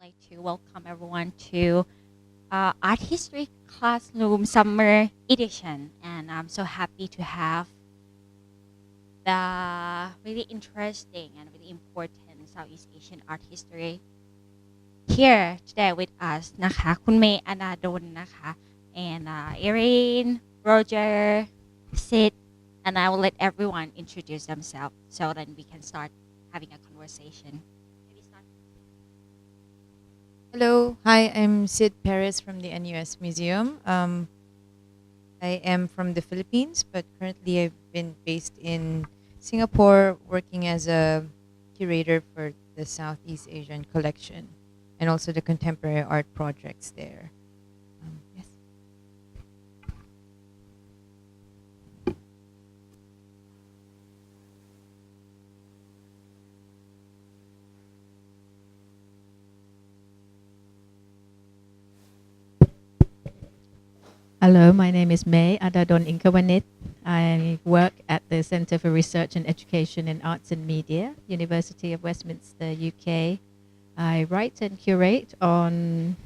like to welcome everyone to Art History Classroom Summer Edition. And I'm so happy to have the really interesting and really important Southeast Asian art history here today with us นะคะคุณเมย์อนาดลนะคะ and Erin, Roger, Sid, and I will let everyone introduce themselves so then we can start having a conversation. Maybe start. Hello, hi, I'm Sid Perez from the NUS Museum. I am from the Philippines, but currently I've been based in Singapore working as a curator for the Southeast Asian collection and also the contemporary art projects there. Yes. Hello, my name is May Adadol Ingawanij. I work at the Centre for Research and Education in Arts and Media, University of Westminster, UK. I write and curate on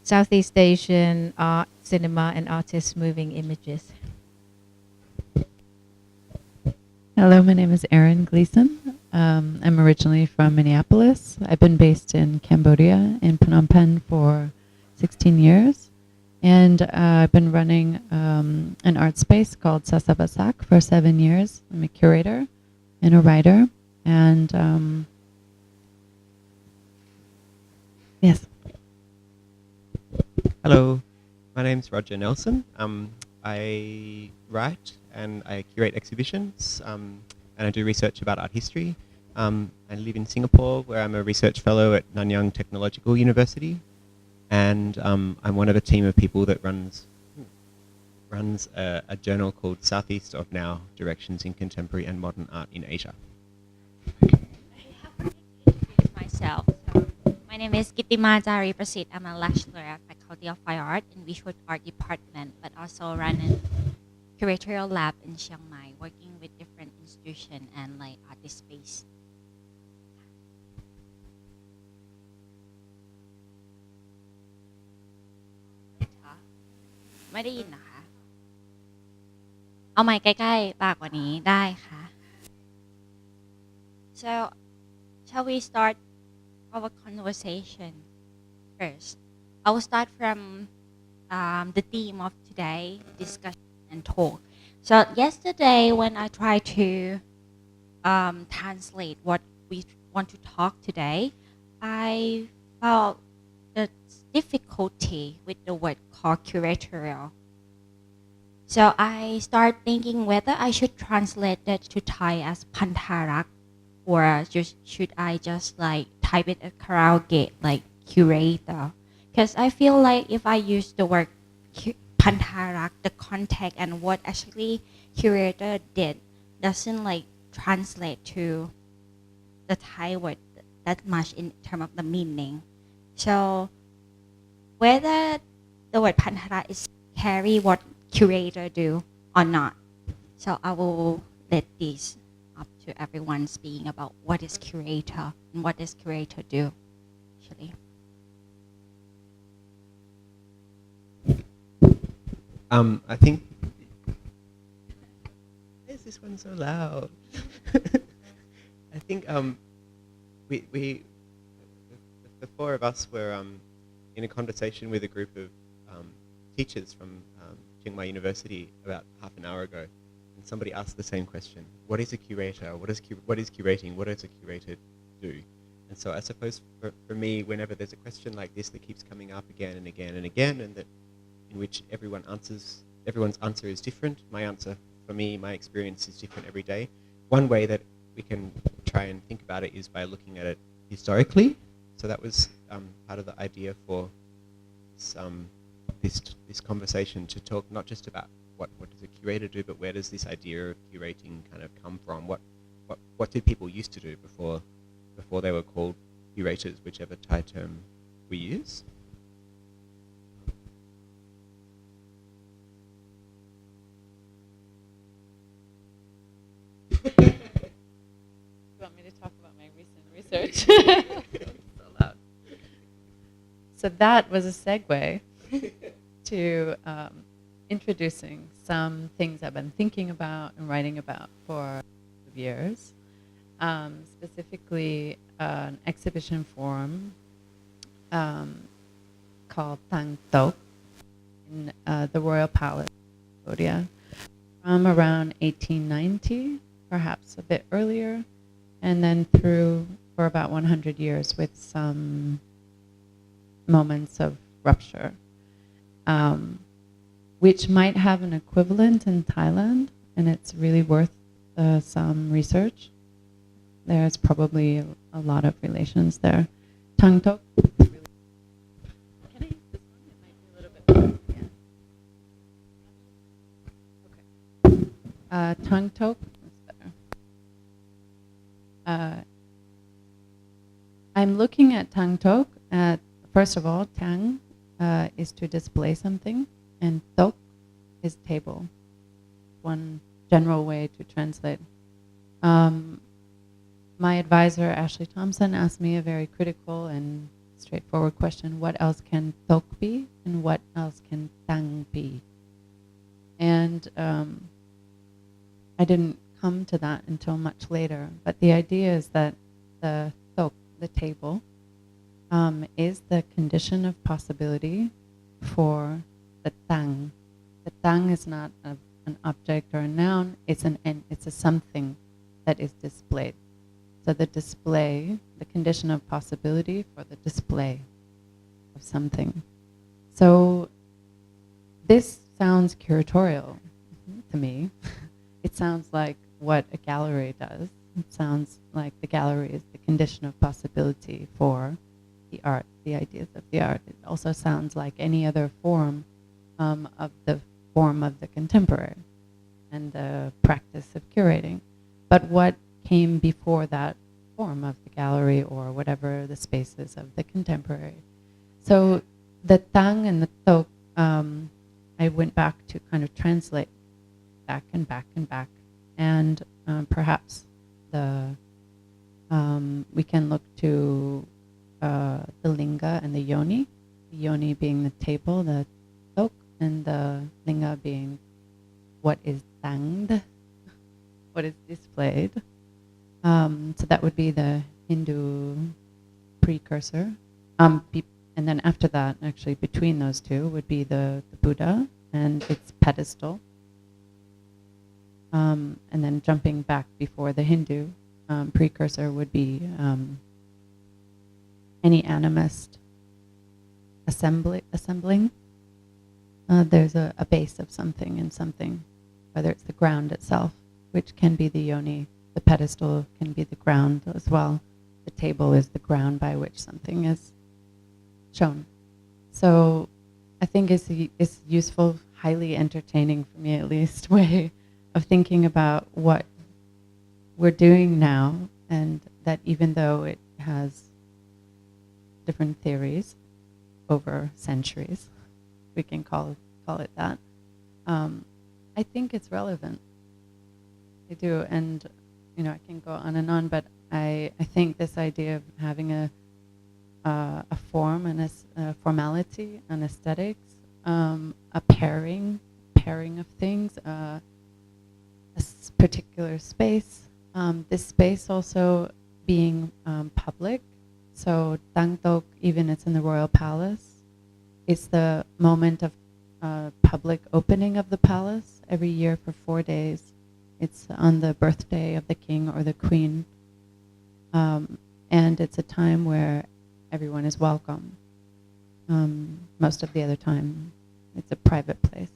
Southeast Asian art, cinema, and artists' moving images. Hello, my name is Erin Gleeson. I'm originally from Minneapolis. I've been based in Cambodia, in Phnom Penh, for 16 years. And I've been running an art space called Sasabasak for 7 years. I'm a curator and a writer. And yes. Hello, my name's Roger Nelson. I write and I curate exhibitions and I do research about art history. I live in Singapore where I'm a research fellow at Nanyang Technological University. And I'm one of a team of people that runs a journal called Southeast of Now, Directions in Contemporary and Modern Art in Asia. I have to introduce myself. So, my name is Kittima Chareeprasit. I'm a lecturer at Faculty of Fine Art in Visual Art Department, but also run a curatorial lab in Chiang Mai, working with different institutions and like artist space. ไม่ได้ยินนะคะ เอาไมค์ใกล้ๆปากกว่านี้ได้ค่ะ So shall we start our conversation first? I will start from the theme of today, discussion and talk. So yesterday when I tried to translate what we want to talk today, I felt the difficulty with the word called curatorial. So I start thinking whether I should translate that to Thai as Pantarak or should I just like type it at karaoke like curator. Because I feel like if I use the word Pantarak, the context and what actually curator did doesn't like translate to the Thai word that much in terms of the meaning. So whether the word Pantara is carry what curator do or not. So I will let this up to everyone speaking about what is curator and what does curator do actually. I think, why is this one so loud? I think we the four of us were in a conversation with a group of teachers from Chiang Mai University about half an hour ago, and somebody asked the same question: what is a curator? What is curating? What does a curator do? And so I suppose for me, whenever there's a question like this that keeps coming up again and again and again, and that in which everyone's answer is different. My answer, for me, my experience is different every day. One way that we can try and think about it is by looking at it historically. So that was part of the idea for this conversation, to talk not just about what does a curator do, but where does this idea of curating kind of come from? What did people used to do before they were called curators, whichever Thai term we use? You want me to talk about my recent research? So loud. So that was a segue to introducing some things I've been thinking about and writing about for years, specifically an exhibition forum called Tang Tok in the Royal Palace, Cambodia, from around 1890, perhaps a bit earlier, and then through for about 100 years with some moments of rupture, which might have an equivalent in Thailand, and it's really worth some research. There's probably a lot of relations there. Tang Tok. Can I use this one? It might be a little bit better. Yeah. Okay. Tang Tok is better. I'm looking at Tang Tok. First of all, Tang is to display something, and Tok is table. One general way to translate. My advisor, Ashley Thompson, asked me a very critical and straightforward question: what else can Tok be, and what else can Tang be? And I didn't come to that until much later, but the idea is that the Tok, the table, is the condition of possibility for the Tang. The Tang is not an object or a noun, it's a something that is displayed. So the display, the condition of possibility for the display of something. So this sounds curatorial to me. It sounds like what a gallery does. It sounds like the gallery is the condition of possibility for the art, the ideas of the art. It also sounds like any other form of the form of the contemporary and the practice of curating. But what came before that form of the gallery or whatever the spaces of the contemporary? So the Tang and the Tok, I went back to kind of translate back and back and back. And perhaps we can look to the linga and the yoni being the table, the Tok, and the linga being what is tanged, what is displayed. So that would be the Hindu precursor. And then after that, actually between those two, would be the Buddha and its pedestal. And then jumping back before the Hindu precursor would be any animist assembling. There's a base of something in something, whether it's the ground itself, which can be the yoni. The pedestal can be the ground as well. The table is the ground by which something is shown. So I think it's useful, highly entertaining for me at least, way of thinking about what we're doing now, and that even though it has different theories over centuries, we can call it that, I think it's relevant. I do, and I can go on and on, but I think this idea of having a form and a formality, an aesthetics, a pairing of things, a particular space. This space also being public. So Tang Tok, even it's in the Royal Palace, it's the moment of public opening of the palace every year for 4 days. It's on the birthday of the king or the queen. And it's a time where everyone is welcome. Most of the other time, it's a private place.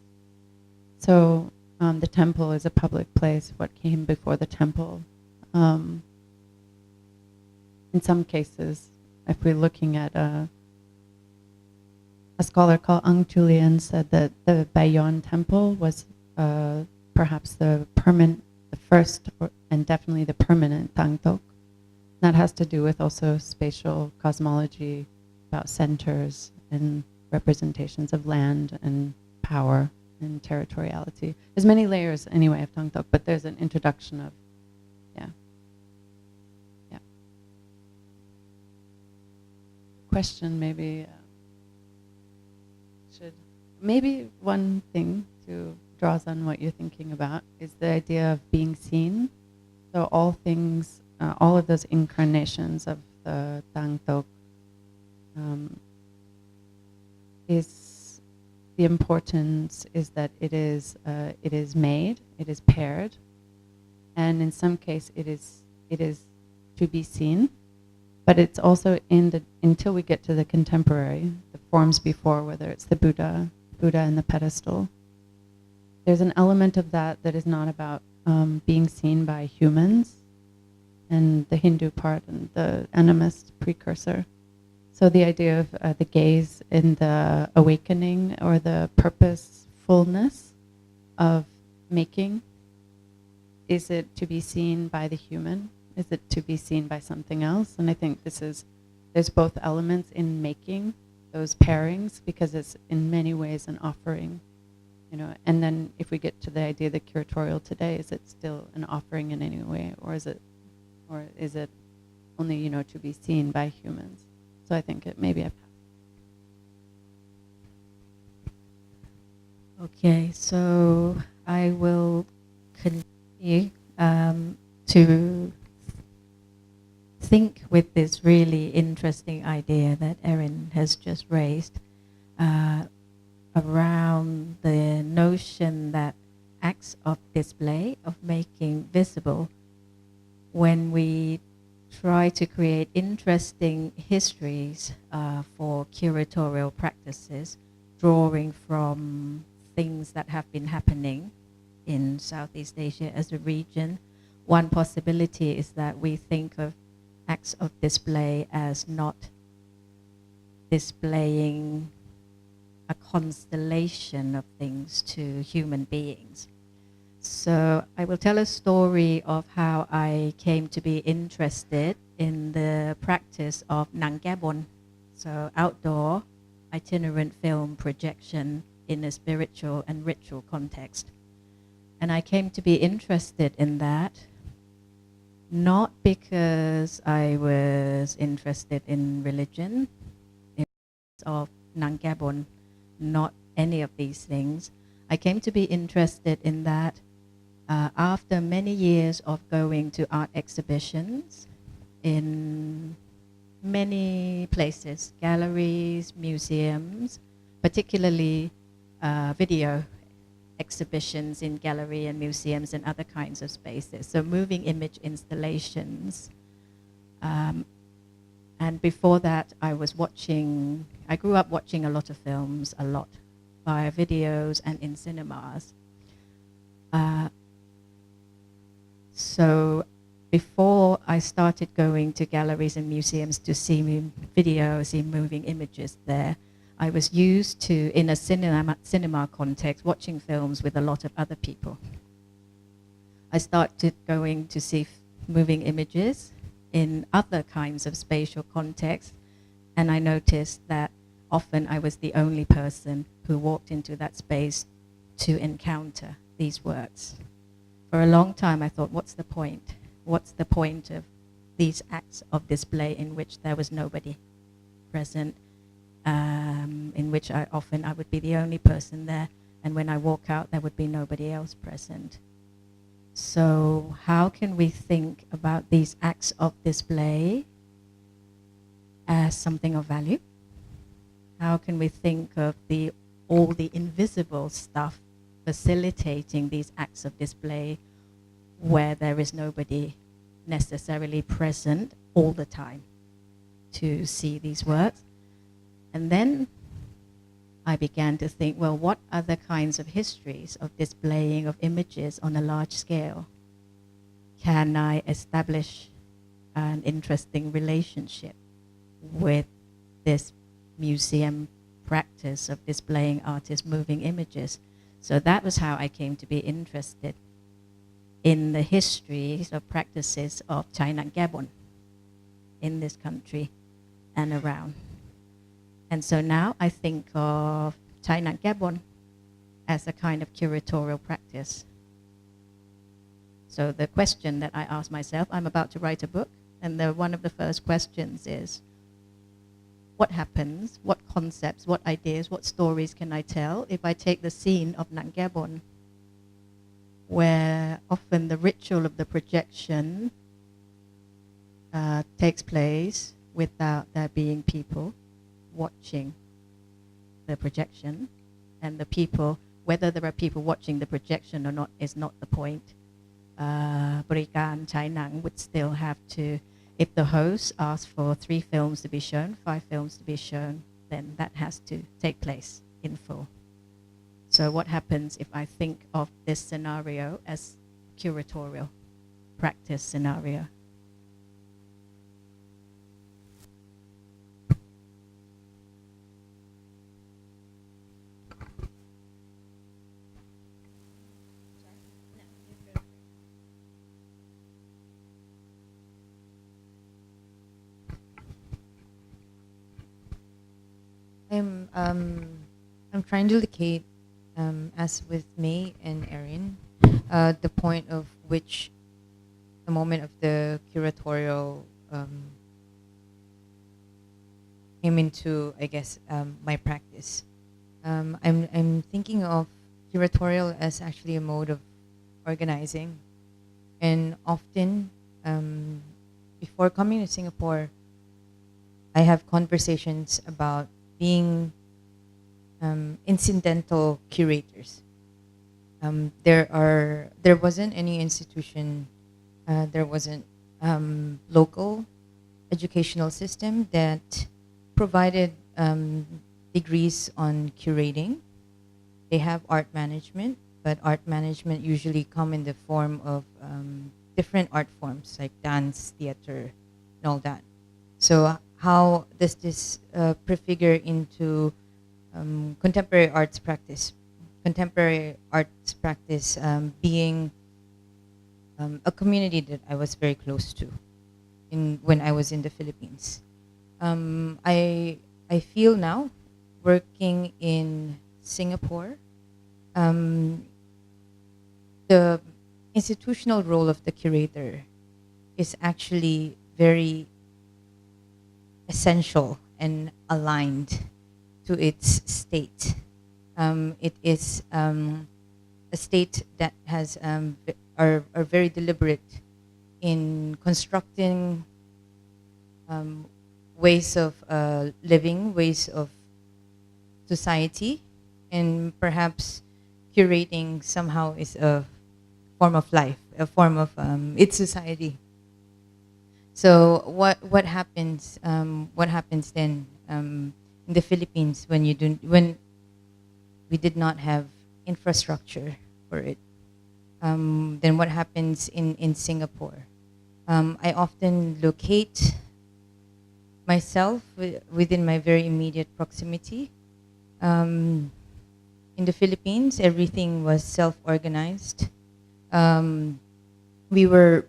So the temple is a public place. What came before the temple? In some cases, if we're looking at a scholar called Ang Julian said that the Bayon temple was perhaps the first and definitely the permanent Tang Tok. That has to do with also spatial cosmology about centers and representations of land and power and territoriality. There's many layers anyway of Tang Tok, but there's an introduction of, yeah. Question maybe. maybe one thing to draws on what you're thinking about is the idea of being seen. So all things, all of those incarnations of the Tang Tok is the importance is that it is made, it is paired, and in some case it is to be seen, but it's also until we get to the contemporary, the forms before, whether it's the Buddha and the pedestal. There's an element of that is not about being seen by humans, and the Hindu part and the animist precursor. So the idea of the gaze in the awakening or the purposefulness of making, is it to be seen by the human? Is it to be seen by something else? And I think there's both elements in making those pairings, because it's in many ways an offering, and then if we get to the idea of the curatorial today, is it still an offering in any way, or is it only, to be seen by humans? So I think maybe I pass. Okay, so I will continue to think with this really interesting idea that Erin has just raised around the notion that acts of display, of making visible, when we try to create interesting histories for curatorial practices, drawing from things that have been happening in Southeast Asia as a region. One possibility is that we think of acts of display as not displaying a constellation of things to human beings. So I will tell a story of how I came to be interested in the practice of Nang Gabon, so outdoor itinerant film projection in a spiritual and ritual context. And I came to be interested in that not because I was interested in religion, of Nang Gabon, not any of these things. I came to be interested in that after many years of going to art exhibitions in many places, galleries, museums, particularly video exhibitions in gallery and museums and other kinds of spaces, so moving image installations. And before that, I grew up watching a lot of films, via videos and in cinemas. So before I started going to galleries and museums to see videos, see moving images there, I was used to, in a cinema context, watching films with a lot of other people. I started going to see moving images in other kinds of spatial contexts, and I noticed that often I was the only person who walked into that space to encounter these works. For a long time I thought, what's the point? What's the point of these acts of display in which there was nobody present, in which I would be the only person there, and when I walk out there would be nobody else present. So how can we think about these acts of display as something of value? How can we think of all the invisible stuff facilitating these acts of display where there is nobody necessarily present all the time to see these works? And then I began to think, well, what other kinds of histories of displaying of images on a large scale can I establish an interesting relationship with this museum practice of displaying artists' moving images? So that was how I came to be interested in the histories of practices of China Gabon in this country and around. And so now I think of China Gabon as a kind of curatorial practice. So the question that I ask myself, I'm about to write a book, and one of the first questions is, what happens, what concepts, what ideas, what stories can I tell if I take the scene of Nang Gyabon, where often the ritual of the projection takes place without there being people watching the projection, and the people, whether there are people watching the projection or not is not the point. Barikan Chai Nang would still have to, if the host asks for 3 films to be shown, 5 films to be shown, then that has to take place in full. So what happens if I think of this scenario as curatorial practice scenario? I'm trying to locate, as with May and Erin, the point of which the moment of the curatorial came into, I guess, my practice. I'm thinking of curatorial as actually a mode of organizing, and often before coming to Singapore, I have conversations about being incidental curators. There wasn't any institution, there wasn't local educational system that provided degrees on curating. They have art management, but art management usually come in the form of different art forms like dance, theater, and all that. So how does this prefigure into contemporary arts practice? Contemporary arts practice being a community that I was very close to when I was in the Philippines. I feel now, working in Singapore, the institutional role of the curator is actually very essential and aligned to its state. It is a state that has are very deliberate in constructing ways of living, ways of society, and perhaps curating somehow is a form of life, a form of its society. So what happens? What happens then in the Philippines when we did not have infrastructure for it? Then what happens in Singapore? I often locate myself within my very immediate proximity. In the Philippines, everything was self-organized. We were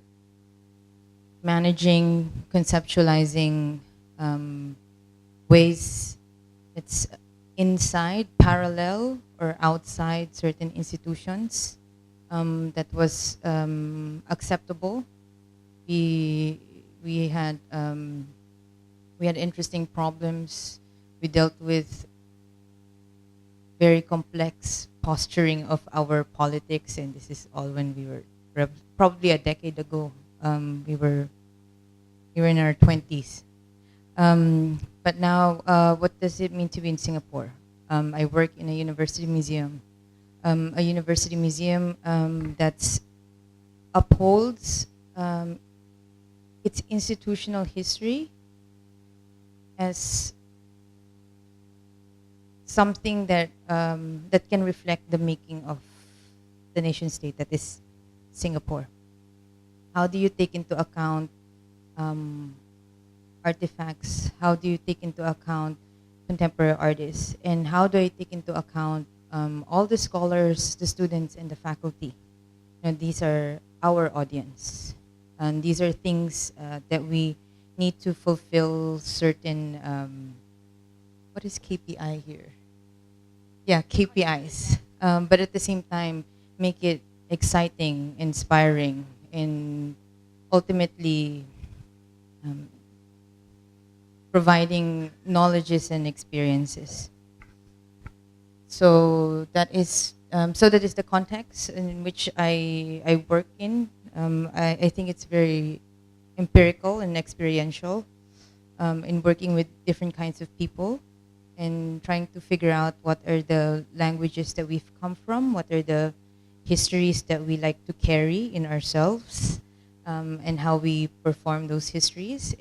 managing, conceptualizing ways it's inside, parallel, or outside certain institutions that was acceptable. We had interesting problems. We dealt with very complex posturing of our politics, and this is all when we were probably a decade ago. We were in our 20s. But now, what does it mean to be in Singapore? I work in a university museum. A university museum that upholds its institutional history as something that that can reflect the making of the nation state that is Singapore. How do you take into account artifacts? How do you take into account contemporary artists? And how do I take into account all the scholars, the students, and the faculty? And these are our audience. And these are things that we need to fulfill certain, what is KPI here? Yeah, KPIs. But at the same time, make it exciting, inspiring, and ultimately providing knowledges and experiences. So that is the context in which I work in. I think it's very empirical and experiential in working with different kinds of people and trying to figure out what are the languages that we've come from, what are the histories that we like to carry in ourselves, and how we perform those histories,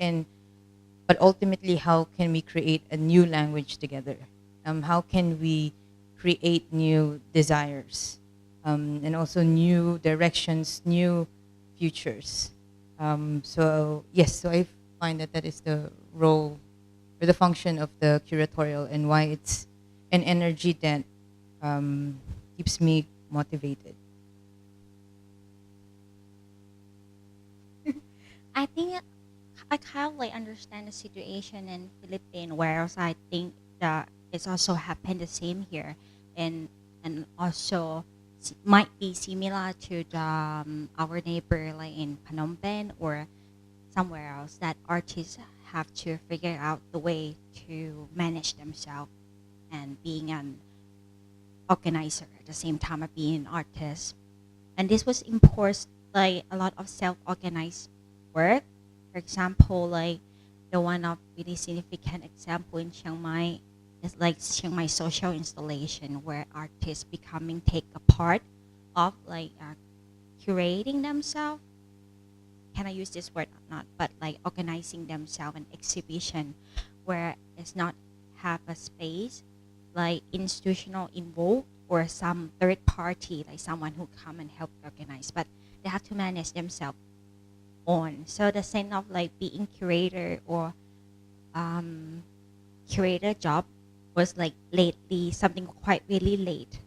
but ultimately how can we create a new language together? How can we create new desires, and also new directions, new futures? So I find that is the role or the function of the curatorial, and why it's an energy that keeps me motivated. I think I kind of like understand the situation in Philippines, whereas I think that it's also happened the same here, and also might be similar to our neighbor like in Phnom Penh or somewhere else, that artists have to figure out the way to manage themselves and being an organizer at the same time of being an artist. And this was enforced like a lot of self-organized work. For example, like the one of really significant example in Chiang Mai is like Chiang Mai social installation, where artists take a part of like curating themselves. Can I use this word or not? But like organizing themselves an exhibition where it's not have a space like institutional involved or some third party, like someone who come and help organize, but they have to manage themselves on. So the sense of like being curator or curator job was like lately something quite really late,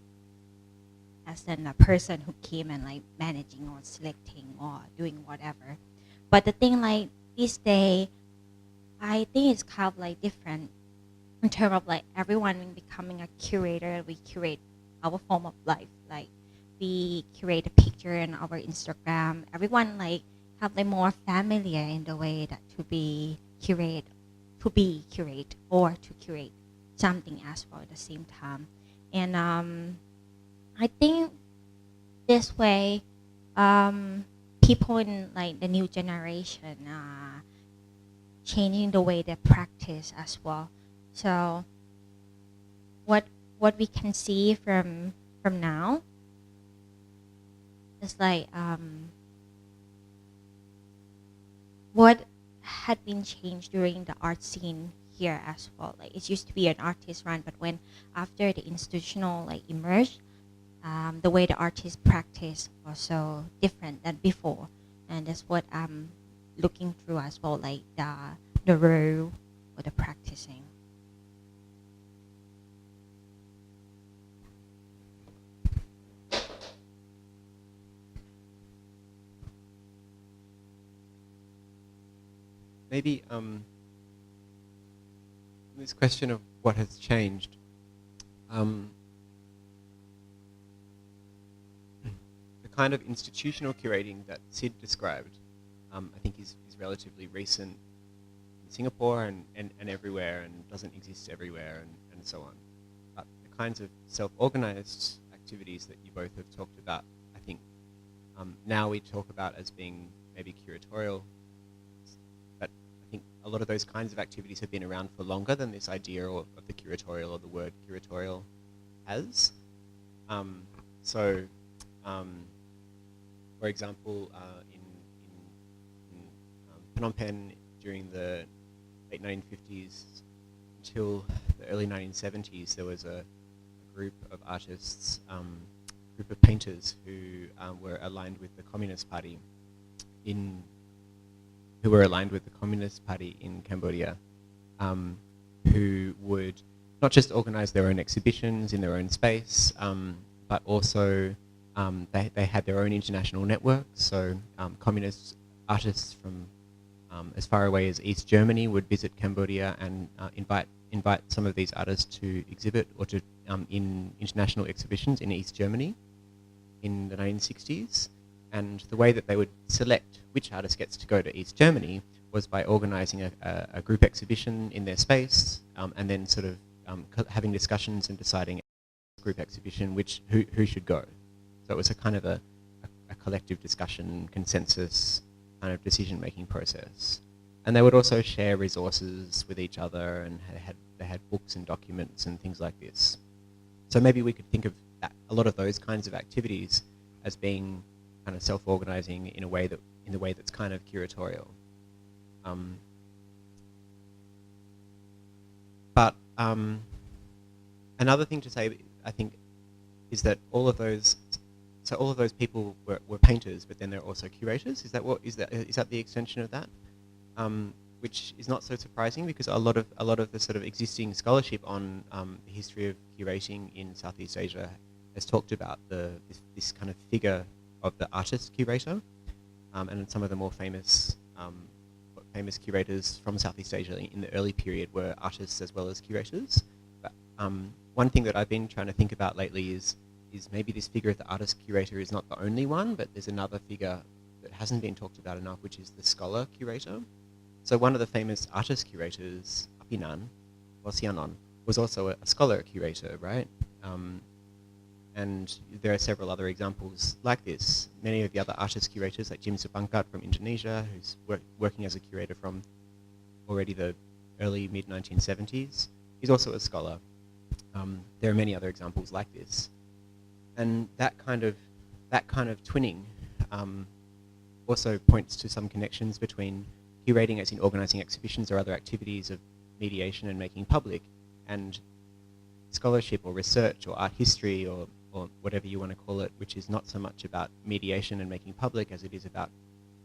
as in a person who came and like managing or selecting or doing whatever. But the thing like this day, I think it's kind of like different in terms of like everyone becoming a curator. We curate our form of life, like we curate a picture on our Instagram. Everyone like have like more familiar in the way that to be curate or to curate something as well at the same time. And I think this way, people in like the new generation are changing the way they practice as well. So what we can see from now is like what had been changed during the art scene here as well. Like it used to be an artist run, but when after the institutional like emerged, the way the artists practice was so different than before, and that's what I'm looking through as well, like the role or the practicing. Maybe this question of what has changed. The kind of institutional curating that Sid described, I think is relatively recent in Singapore and everywhere, and doesn't exist everywhere, and so on. But the kinds of self-organized activities that you both have talked about, I think now we talk about as being maybe curatorial, but I think a lot of those kinds of activities have been around for longer than this idea of the curatorial or the word curatorial has. For example, in Phnom Penh during the late 1950s until the early 1970s, there was a group of artists, group of painters who were aligned with the Communist Party in Cambodia, who would not just organize their own exhibitions in their own space, but also they had their own international network. So communist artists from as far away as East Germany would visit Cambodia and invite some of these artists to exhibit or to in international exhibitions in East Germany in the 1960s. And the way that they would select which artist gets to go to East Germany was by organising a group exhibition in their space, and then sort of having discussions and deciding group exhibition who should go. So it was a kind of a collective discussion, consensus kind of decision-making process. And they would also share resources with each other, and they had books and documents and things like this. So maybe we could think of a lot of those kinds of activities as being kind of self-organising in the way that's kind of curatorial. But another thing to say, I think, is that all of those people were painters, but then they're also curators. Is that the extension of that? Which is not so surprising, because a lot of the sort of existing scholarship on the history of curating in Southeast Asia has talked about this kind of figure of the artist curator, and some of the more famous curators from Southeast Asia in the early period were artists as well as curators. But one thing that I've been trying to think about lately is maybe this figure of the artist curator is not the only one, but there's another figure that hasn't been talked about enough, which is the scholar curator. So one of the famous artist curators, Apinan, or Sianon, was also a scholar curator, right? And there are several other examples like this. Many of the other artist curators, like Jim Subangkat from Indonesia, who's working as a curator from already the early mid-1970s, he's also a scholar. There are many other examples like this. And that kind of twinning also points to some connections between curating, as in organising exhibitions or other activities of mediation and making public, and scholarship or research or art history or whatever you want to call it, which is not so much about mediation and making public as it is about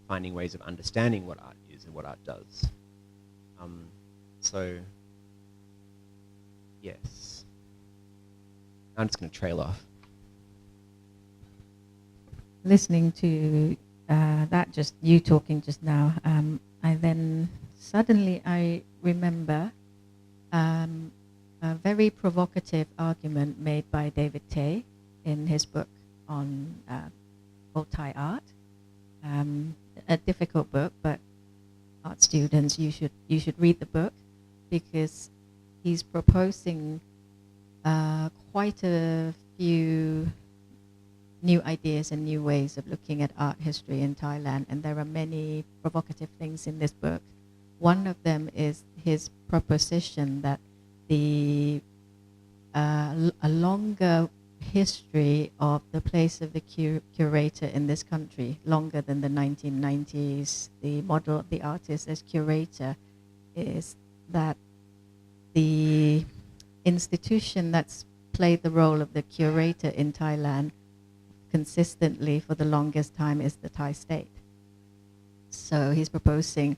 finding ways of understanding what art is and what art does. So, yes. I'm just going to trail off. Listening to that, just you talking just now, I then suddenly I remember a very provocative argument made by David Tay in his book on old Thai art. A difficult book, but art students, you should read the book, because he's proposing quite a few new ideas and new ways of looking at art history in Thailand, and there are many provocative things in this book. One of them is his proposition that a longer history of the place of the curator in this country, longer than the 1990s, the model of the artist as curator, is that the institution that's played the role of the curator in Thailand consistently for the longest time is the Thai state. So he's proposing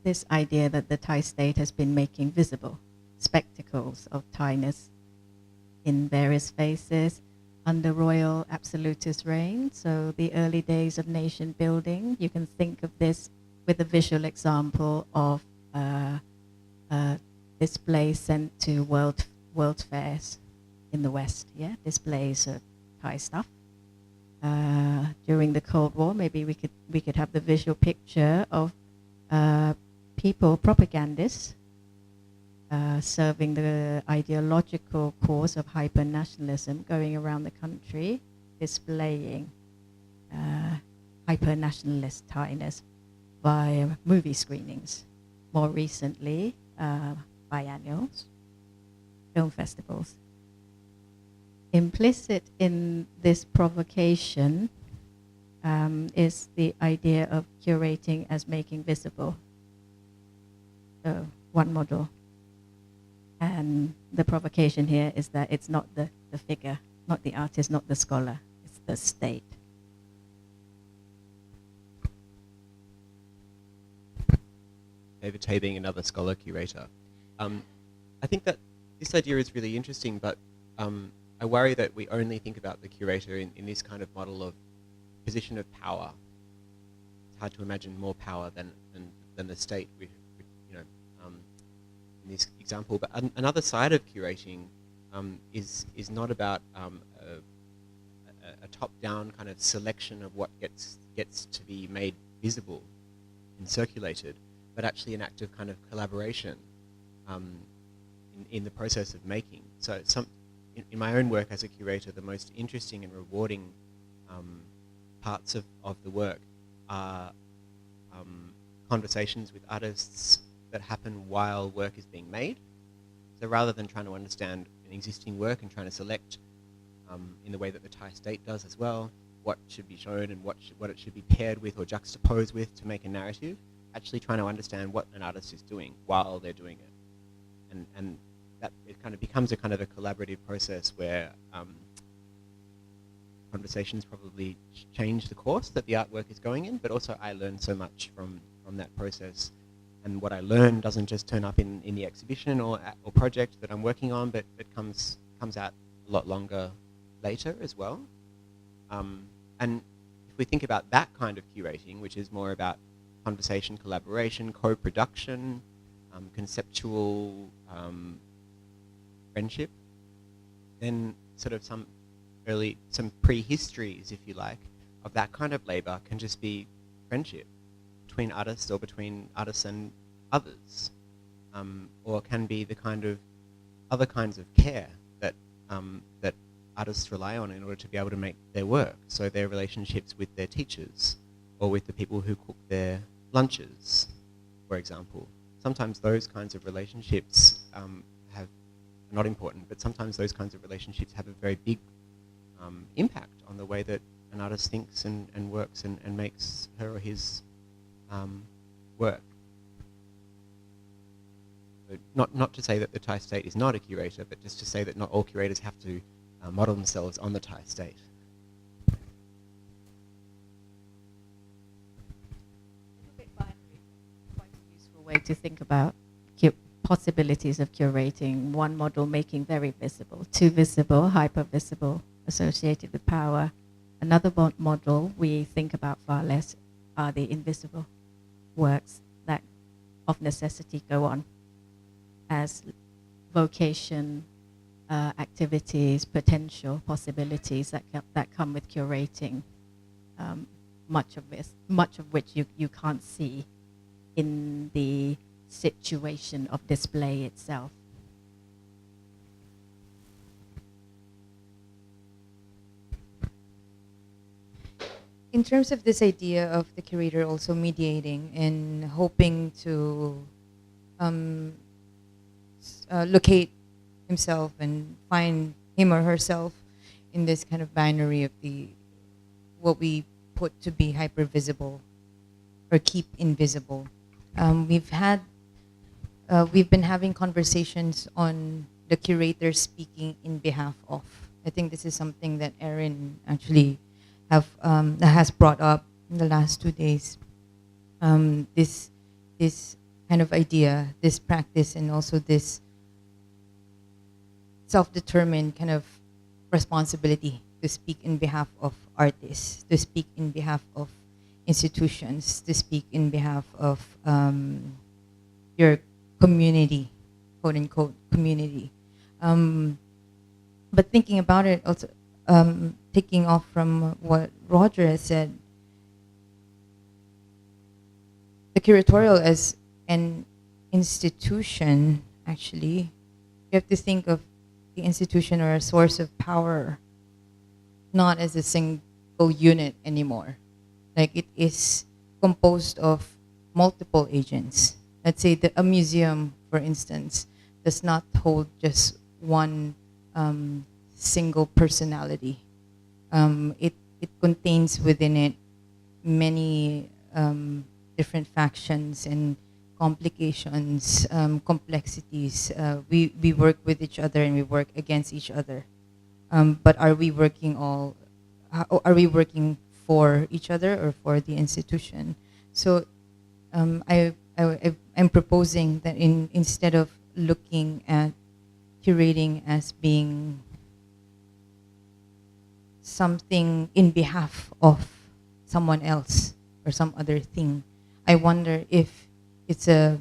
this idea that the Thai state has been making visible spectacles of Thainess in various phases under royal absolutist reign. So the early days of nation building, you can think of this with a visual example of displays sent to world fairs in the West, displays of Thai stuff. During the Cold War, maybe we could have the visual picture of people, propagandists, serving the ideological cause of hyper-nationalism, going around the country displaying hyper-nationalist Thainess via movie screenings. More recently, biennials, film festivals. Implicit in this provocation is the idea of curating as making visible. So one model. And the provocation here is that it's not the figure, not the artist, not the scholar, it's the state. David Tay being another scholar curator. I think that this idea is really interesting, but I worry that we only think about the curator in this kind of model of position of power. It's hard to imagine more power than the state, in this example. But another side of curating is not about a top-down kind of selection of what gets to be made visible. and circulated, but actually an act of kind of collaboration in the process of making. So in my own work as a curator, the most interesting and rewarding parts of the work are conversations with artists that happen while work is being made. So rather than trying to understand an existing work and trying to select in the way that the Thai state does as well, what should be shown and what it should be paired with or juxtaposed with to make a narrative, actually trying to understand what an artist is doing while they're doing it. And that it kind of becomes a kind of a collaborative process where conversations probably change the course that the artwork is going in, but also I learn so much from that process. And what I learn doesn't just turn up in the exhibition or project that I'm working on, but it comes out a lot longer later as well. And if we think about that kind of curating, which is more about conversation, collaboration, co-production, conceptual friendship, then sort of some prehistories, if you like, of that kind of labor can just be friendship between artists or between artists and others, or can be the kind of other kinds of care that artists rely on in order to be able to make their work. So their relationships with their teachers or with the people who cook their lunches, for example. Sometimes those kinds of relationships are not important, but sometimes those kinds of relationships have a very big impact on the way that an artist thinks and works and makes her or his work. So not to say that the Thai state is not a curator, but just to say that not all curators have to model themselves on the Thai state. Quite a useful way to think about possibilities of curating. One model making very visible, too visible, hyper visible, associated with power. Another model we think about far less are the invisible works that of necessity go on as vocation, activities, potential possibilities that come with curating, much of which you can't see in the situation of display itself. In terms of this idea of the curator also mediating and hoping to locate himself and find him or herself in this kind of binary of what we put to be hyper visible or keep invisible. We've been having conversations on the curator speaking in behalf of. I think this is something that Erin actually has brought up in the last 2 days. This kind of idea, this practice, and also this self-determined kind of responsibility to speak in behalf of artists, to speak in behalf of institutions, to speak in behalf of your community, quote unquote community. But thinking about it also, taking off from what Roger has said, the curatorial as an institution, actually, you have to think of the institution or a source of power not as a single unit anymore. Like it is composed of multiple agents. Let's say that a museum, for instance, does not hold just one single personality. It contains within it many different factions and complications, complexities. We work with each other and we work against each other. But are we working for each other or for the institution? So I'm proposing that instead of looking at curating as being something in behalf of someone else or some other thing, I wonder if it's a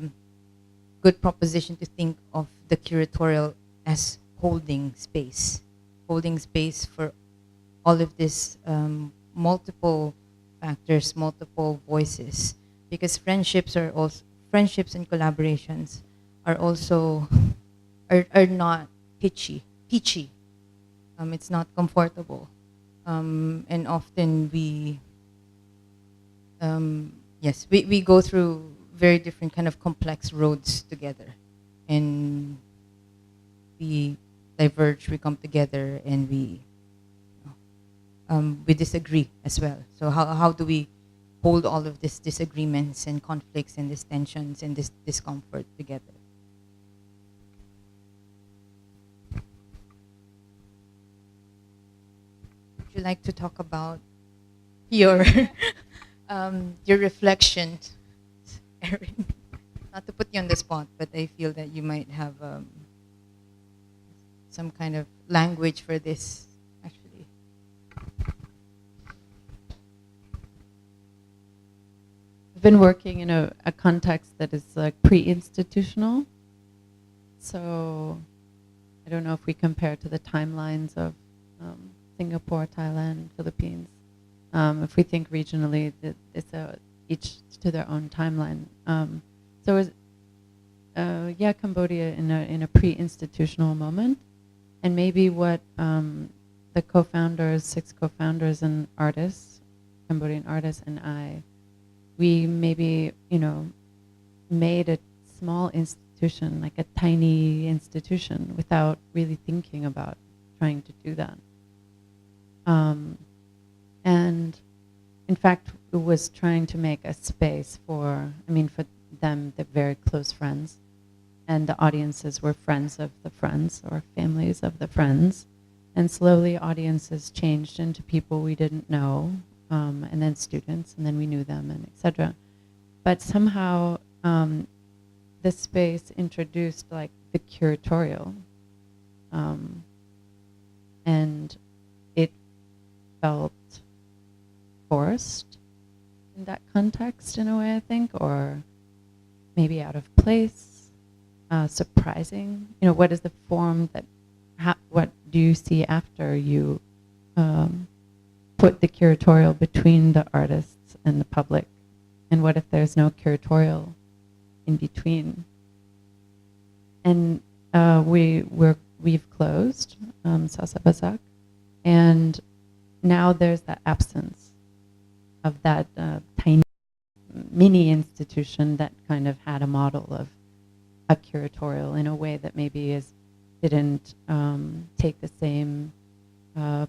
good proposition to think of the curatorial as holding space for all of this multiple factors, multiple voices, because friendships and collaborations are also are not peachy. It's not comfortable, and often we go through very different kind of complex roads together, and we diverge, we come together, and we disagree as well. So how do we hold all of these disagreements and conflicts and these tensions and this discomfort together? Would you like to talk about your reflection, Erin? Not to put you on the spot, but I feel that you might have some kind of language for this, actually. I've been working in a context that is like pre-institutional. So I don't know if we compare to the timelines of Singapore, Thailand, Philippines. If we think regionally, it's each to their own timeline. Cambodia in a pre-institutional moment, and maybe what the co-founders, 6 co-founders and artists, Cambodian artists, and we maybe made a small institution, like a tiny institution, without really thinking about trying to do that. And in fact, it was trying to make a space for them, they're very close friends, and the audiences were friends of the friends or families of the friends, and slowly audiences changed into people we didn't know, and then students, and then we knew them, and etc. But somehow the space introduced like the curatorial, and it felt forced in that context in a way, I think, or maybe out of place, surprising. What is the form that, what do you see after you put the curatorial between the artists and the public? And what if there's no curatorial in between? And we've closed Sasa Bazak, and now there's that absence of that tiny mini institution that kind of had a model of a curatorial in a way that maybe didn't take the same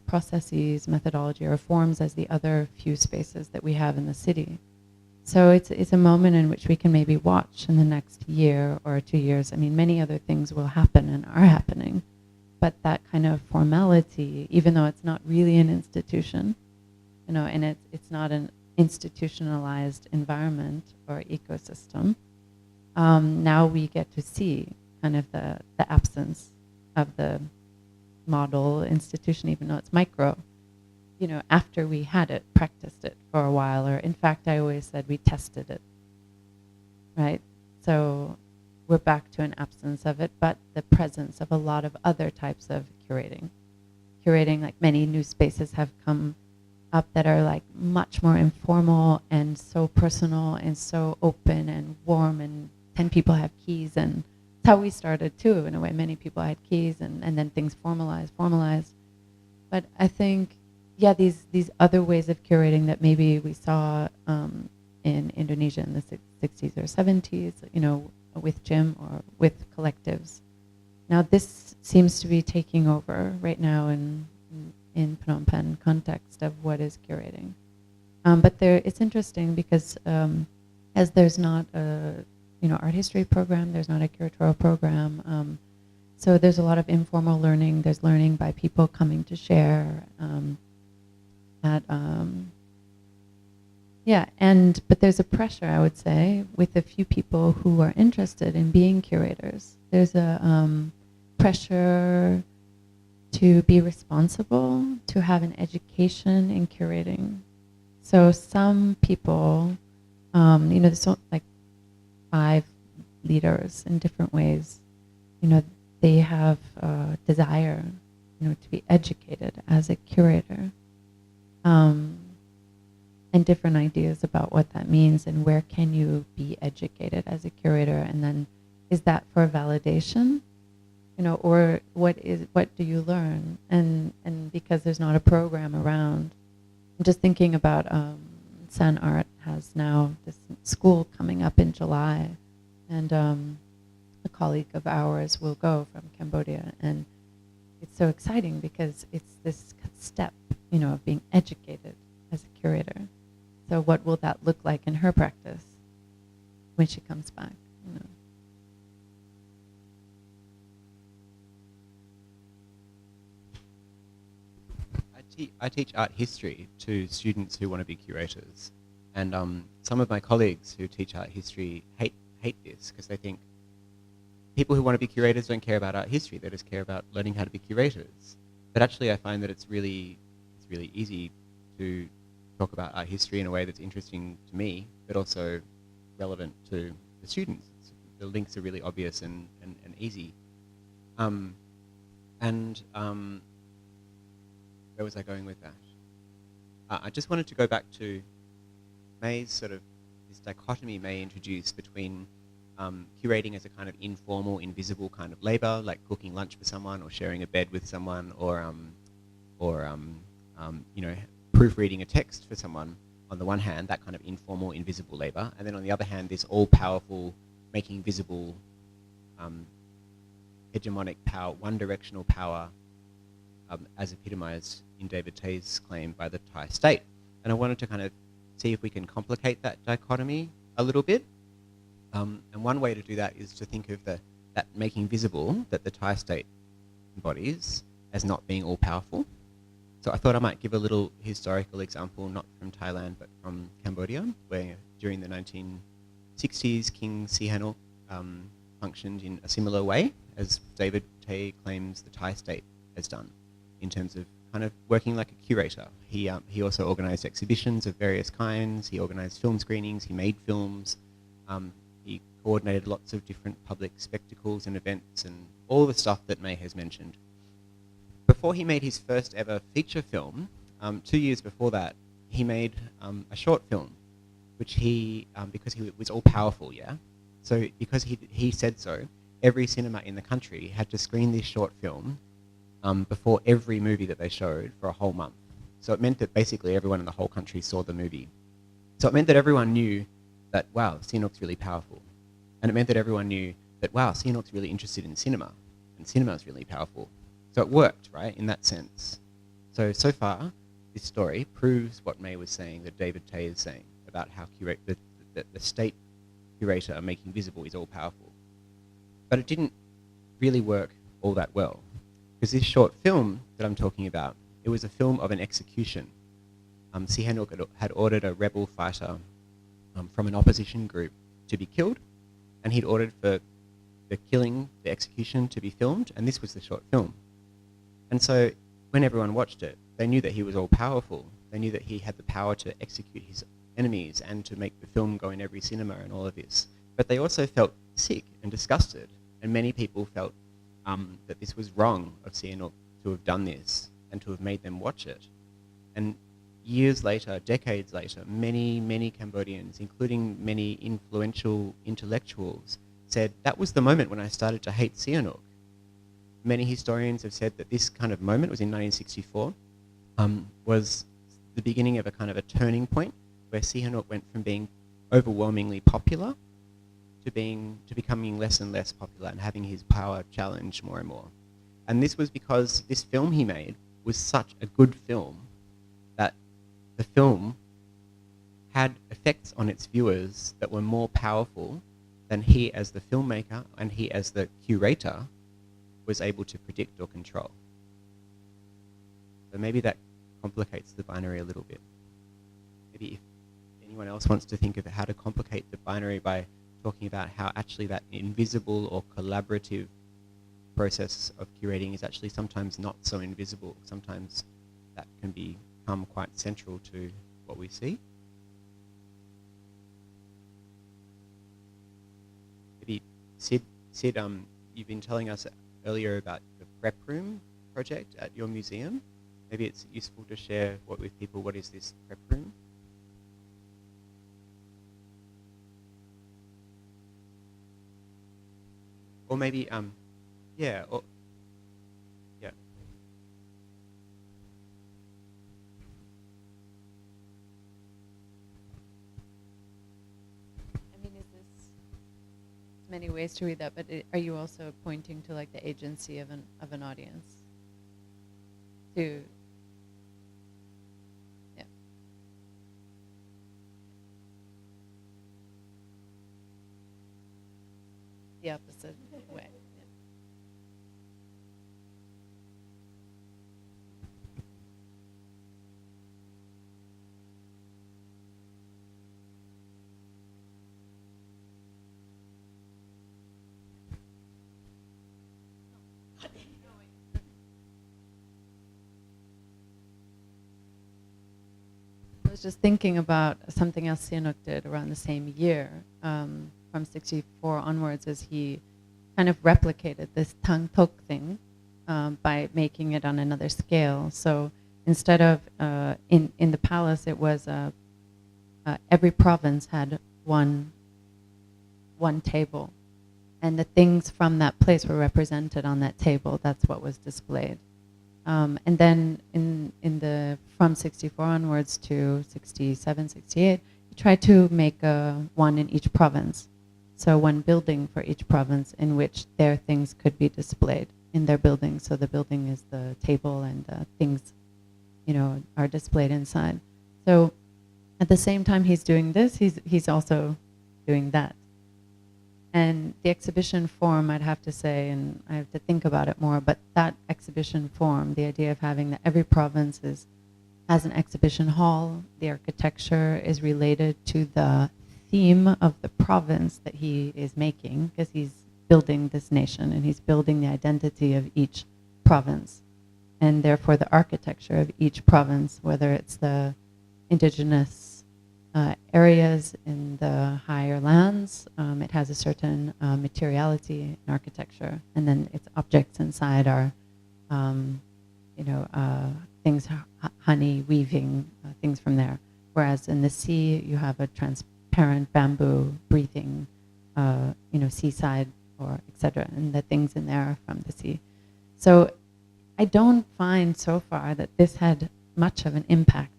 processes, methodology, or forms as the other few spaces that we have in the city. So it's a moment in which we can maybe watch in the next year or 2 years. Many other things will happen and are happening, but that kind of formality, even though it's not really an institution, and it's not an institutionalized environment or ecosystem, now we get to see kind of the absence of the model institution, even though it's micro, after we had it, practiced it for a while, or in fact, I always said we tested it, right? So we're back to an absence of it, but the presence of a lot of other types of curating. Curating, like many new spaces have come up that are like much more informal and so personal and so open and warm, and 10 people have keys, and that's how we started too, in a way. Many people had keys, and then things formalized. But I think, these other ways of curating that maybe we saw in Indonesia in the 60s or 70s, with Jim or with collectives. Now this seems to be taking over right now in Phnom Penh context of what is curating. But it's interesting because as there's not a art history program, there's not a curatorial program, so there's a lot of informal learning. There's learning by people coming to share. But there's a pressure, I would say, with a few people who are interested in being curators. There's a pressure to be responsible, to have an education in curating. So some people, there's like 5 leaders in different ways. They have a desire, to be educated as a curator. and different ideas about what that means and where can you be educated as a curator, and then is that for validation, or what do you learn, and because there's not a program around. I'm just thinking about San Art has now this school coming up in July, and a colleague of ours will go from Cambodia, and it's so exciting because it's this step, of being educated as a curator. So what will that look like in her practice when she comes back? I teach art history to students who want to be curators, and some of my colleagues who teach art history hate this because they think people who want to be curators don't care about art history; they just care about learning how to be curators. But actually, I find that it's really easy to talk about art history in a way that's interesting to me, but also relevant to the students. The links are really obvious and easy. Where was I going with that? I just wanted to go back to May's sort of this dichotomy May introduced between curating as a kind of informal, invisible kind of labor, like cooking lunch for someone or sharing a bed with someone, or proofreading a text for someone. On the one hand, that kind of informal, invisible labor, and then on the other hand, this all-powerful, making visible, hegemonic power, one-directional power, as epitomized in David Tay's claim by the Thai state. And I wanted to kind of see if we can complicate that dichotomy a little bit. And one way to do that is to think of that making visible that the Thai state embodies as not being all-powerful. So I thought I might give a little historical example, not from Thailand, but from Cambodia, where during the 1960s, King Sihanouk functioned in a similar way as David Tay claims the Thai state has done, in terms of kind of working like a curator. He also organized exhibitions of various kinds. He organized film screenings. He made films. He coordinated lots of different public spectacles and events and all the stuff that May has mentioned. Before he made his first ever feature film, 2 years before that, he made a short film, which because he was all powerful, yeah? So because he said so, every cinema in the country had to screen this short film before every movie that they showed for a whole month. So it meant that basically everyone in the whole country saw the movie. So it meant that everyone knew that, wow, Sihanouk's really powerful. And it meant that everyone knew that, wow, Sihanouk's really interested in cinema, and cinema's really powerful. So it worked, right, in that sense. So far, this story proves what May was saying, that David Tay is saying, about how the state curator making visible is all powerful. But it didn't really work all that well. Because this short film that I'm talking about, it was a film of an execution. Sihanouk had ordered a rebel fighter from an opposition group to be killed, and he'd ordered for the execution to be filmed, and this was the short film. And so when everyone watched it, they knew that he was all powerful. They knew that he had the power to execute his enemies and to make the film go in every cinema and all of this. But they also felt sick and disgusted, and many people felt that this was wrong of Sihanouk to have done this and to have made them watch it. And years later, decades later, many Cambodians, including many influential intellectuals, said that was the moment when I started to hate Sihanouk. Many historians have said that this kind of moment was in 1964, was the beginning of a kind of a turning point where Sihanouk went from being overwhelmingly popular to becoming less and less popular and having his power challenged more and more. And this was because this film he made was such a good film that the film had effects on its viewers that were more powerful than he as the filmmaker and he as the curator was able to predict or control. So maybe that complicates the binary a little bit. Maybe if anyone else wants to think of how to complicate the binary by talking about how actually that invisible or collaborative process of curating is actually sometimes not so invisible. Sometimes that can become quite central to what we see. Maybe Sid, you've been telling us earlier about the prep room project at your museum. Maybe it's useful to share with people what is this prep room. or maybe yeah, or yeah. I mean, is this many ways to read that? But are you also pointing to like the agency of an audience? To yeah. The opposite way. Yeah. I was just thinking about something else Sihanouk did around the same year, from 64 onwards, as he kind of replicated this Tang Tok thing by making it on another scale. So instead of in the palace, it was every province had one table, and the things from that place were represented on that table. That's what was displayed. And then in the from 64 onwards to 67, 68, he tried to make one in each province. So one building for each province in which their things could be displayed in their building. So the building is the table and things, are displayed inside. So at the same time he's doing this, he's also doing that. And the exhibition form, I'd have to say, and I have to think about it more, but that exhibition form, the idea of having that every province has an exhibition hall, the architecture is related to the theme of the province that he is making, because he's building this nation and he's building the identity of each province. And therefore the architecture of each province, whether it's the indigenous areas in the higher lands, it has a certain materiality in architecture, and then its objects inside are, things, honey, weaving, things from there. Whereas in the sea, you have a transparent bamboo breathing, seaside, or etc., and the things in there are from the sea. So I don't find so far that this had much of an impact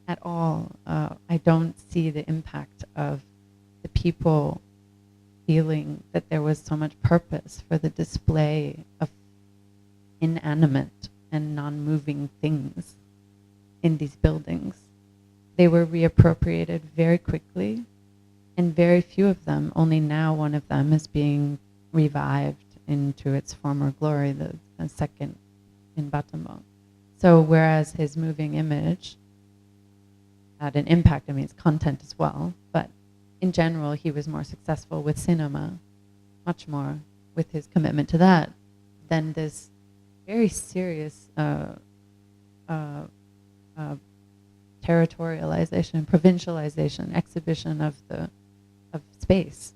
at all. I don't see the impact of the people feeling that there was so much purpose for the display of inanimate and non-moving things in these buildings. They were reappropriated very quickly, and very few of them, only now one of them is being revived into its former glory, the second in Battambang. So whereas his moving image had an impact, I mean, its content as well, but in general, he was more successful with cinema, much more with his commitment to that than this very serious territorialization, provincialization, exhibition of space.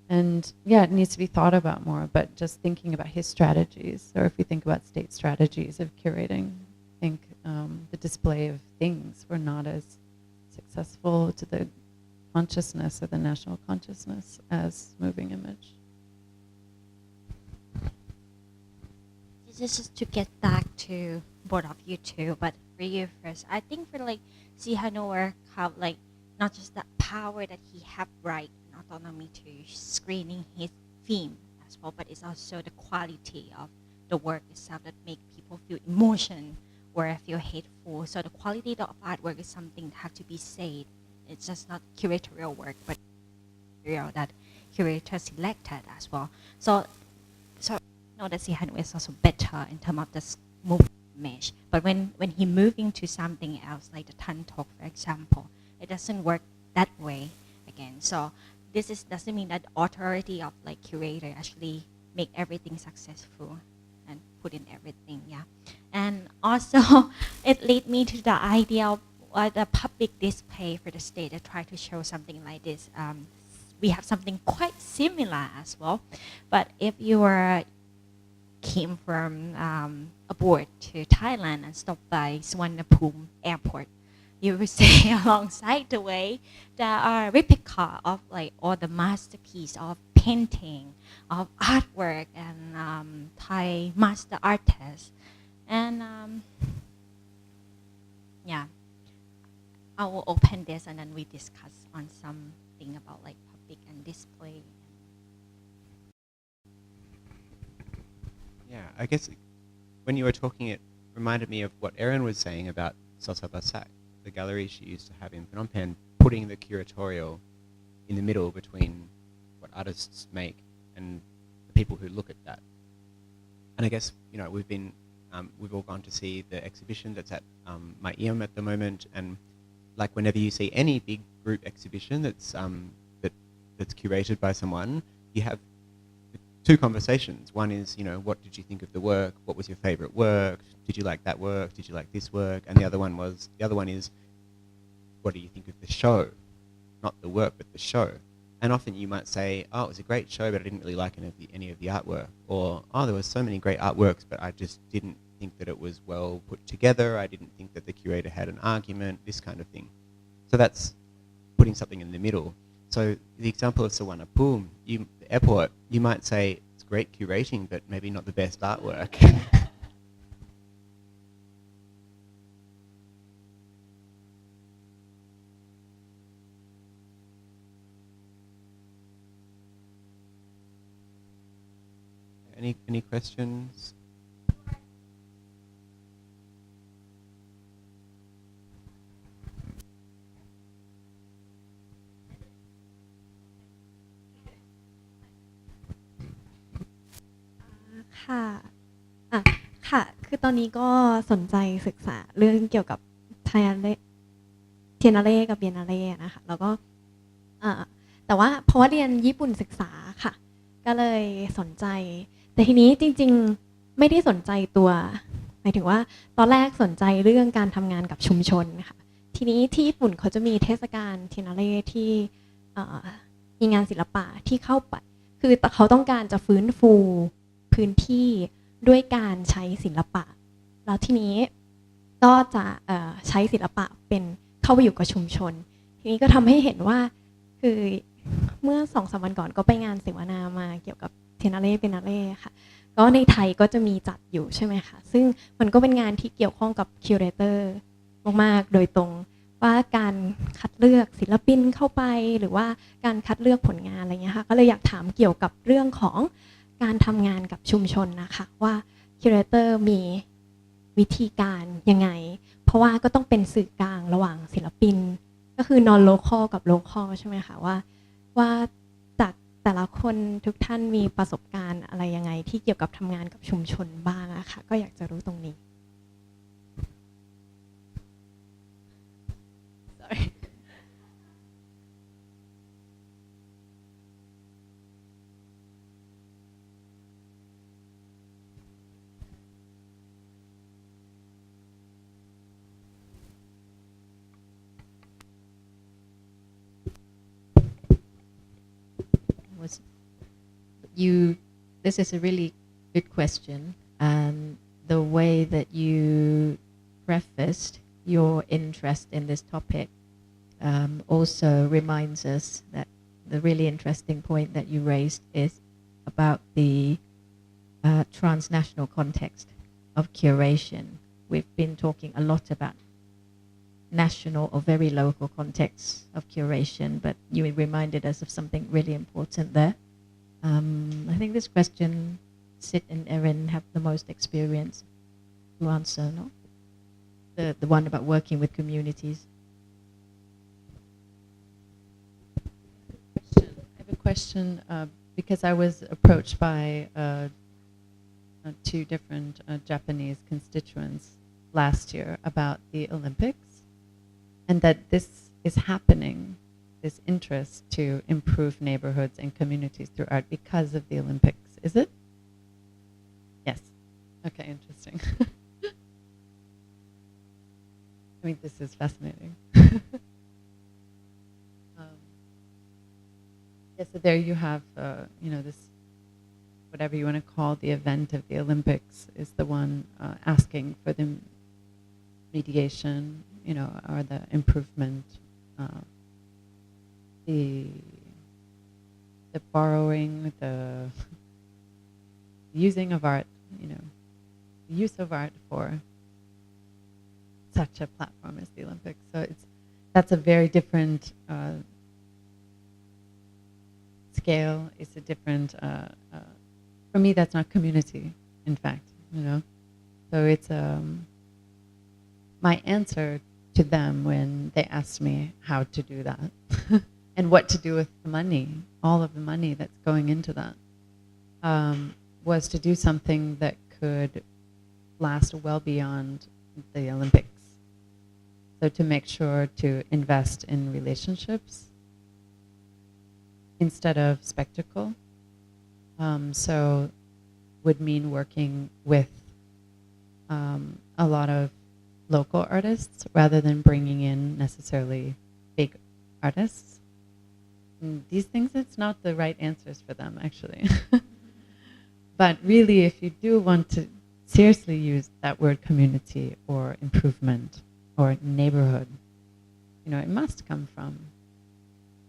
And yeah, it needs to be thought about more, but just thinking about his strategies, or if we think about state strategies of curating, I think the display of things were not as successful to the consciousness or the national consciousness as moving image. This is just to get back to both of you two, but for you first, I think for like Sihanouk have like not just the power that he have right and autonomy to screening his theme as well, but it's also the quality of the work itself that make people feel emotion or feel hateful. So the quality of artwork is something that have to be said. It's just not curatorial work, but material that curators selected as well. So know that Sihanouk is also better in terms of the moving image. But when he move into something else, like the Tan Tok, for example, it doesn't work that way again. So this doesn't mean that the authority of like curator actually make everything successful and put in everything, yeah. And also, it led me to the idea of the public display for the state that try to show something like this. We have something quite similar as well. But if you came from abroad to Thailand and stopped by Suvarnabhumi airport, you would say alongside the way, there are replica of like all the masterpiece of painting, of artwork, and Thai master artists. And yeah, I will open this and then we discuss on something about like public and display. Yeah, I guess when you were talking, it reminded me of what Erin was saying about Sosa Basak, the gallery she used to have in Phnom Penh, putting the curatorial in the middle between what artists make and the people who look at that. And I guess, you know, we've all gone to see the exhibition that's at my EM at the moment, and like whenever you see any big group exhibition that's curated by someone, you have two conversations. One is, you know, what did you think of the work? What was your favorite work? Did you like that work? Did you like this work? And the other one is, what do you think of the show? Not the work, but the show. And often you might say, oh, it was a great show, but I didn't really like any of the artwork. Or, oh, there were so many great artworks, but I just didn't think that it was well put together. I didn't think that the curator had an argument, this kind of thing. So that's putting something in the middle. So the example of Suvarnabhumi, the airport, you might say it's great curating, but maybe not the best artwork. Any questions?ค่ะค่ะคือตอนนี้ก็สนใจศึกษาเรื่องเกี่ยวกับเทียนาเล่กับเบียนนาเล่นะคะแล้วก็แต่ว่าเพราะว่าเรียนญี่ปุ่นศึกษาค่ะก็เลยสนใจแต่ทีนี้จริงๆไม่ได้สนใจตัวหมายถึงว่าตอนแรกสนใจเรื่องการทำงานกับชุมชนค่ะทีนี้ที่ญี่ปุ่นเขาจะมีเทศกาลเทียนาเล่ที่มีงานศิลปะที่เข้าไปคือเขาต้องการจะฟื้นฟูพื้นที่ด้วยการใช้ศิลปะแล้วทีนี้ก็จะใช้ศิลปะเป็นเข้าไปอยู่กับชุมชนทีนี้ก็ทำให้เห็นว่าคือเมื่อ 2-3 วันก่อนก็ไปงานเสวนามาเกี่ยวกับเทียนาเล่เปียนาเล่ค่ะก็ในไทยก็จะมีจัดอยู่ใช่ไหมคะซึ่งมันก็เป็นงานที่เกี่ยวข้องกับคิวเรเตอร์มากๆโดยตรงว่าการคัดเลือกศิลปินเข้าไปหรือว่าการคัดเลือกผลงานอะไรเงี้ยค่ะก็เลยอยากถามเกี่ยวกับเรื่องของการทำงานกับชุมชนนะคะว่าคิวเรเตอร์มีวิธีการยังไงเพราะว่าก็ต้องเป็นสื่อกลางระหว่างศิลปินก็คือ non local กับ local ใช่ไหมคะว่าจากแต่ละคนทุกท่านมีประสบการณ์อะไรยังไงที่เกี่ยวกับทำงานกับชุมชนบ้างอะค่ะก็อยากจะรู้ตรงนี้ Sorry This is a really good question, and the way that you prefaced your interest in this topic also reminds us that the really interesting point that you raised is about the transnational context of curation. We've been talking a lot about national or very local contexts of curation, but you reminded us of something really important there. I think this question, Sid and Erin have the most experience to answer, no? The one about working with communities. I have a question because I was approached by 2 different Japanese constituents last year about the Olympics, and that this is happening, this interest to improve neighborhoods and communities through art because of the Olympics. Is it? Yes. Okay, interesting. I mean, this is fascinating. Yes, so there you have, you know, this, whatever you want to call the event of the Olympics, is the one asking for the mediation or the improvement, the borrowing, the using of art, the use of art for such a platform as the Olympics. So that's a very different scale. It's a different, for me that's not community, in fact, So it's my answer to them when they asked me how to do that and what to do with the money, all of the money that's going into that, was to do something that could last well beyond the Olympics. So to make sure to invest in relationships instead of spectacle. So would mean working with a lot of local artists rather than bringing in necessarily big artists. And these things, it's not the right answers for them, actually. But really, if you do want to seriously use that word community or improvement or neighborhood, it must come from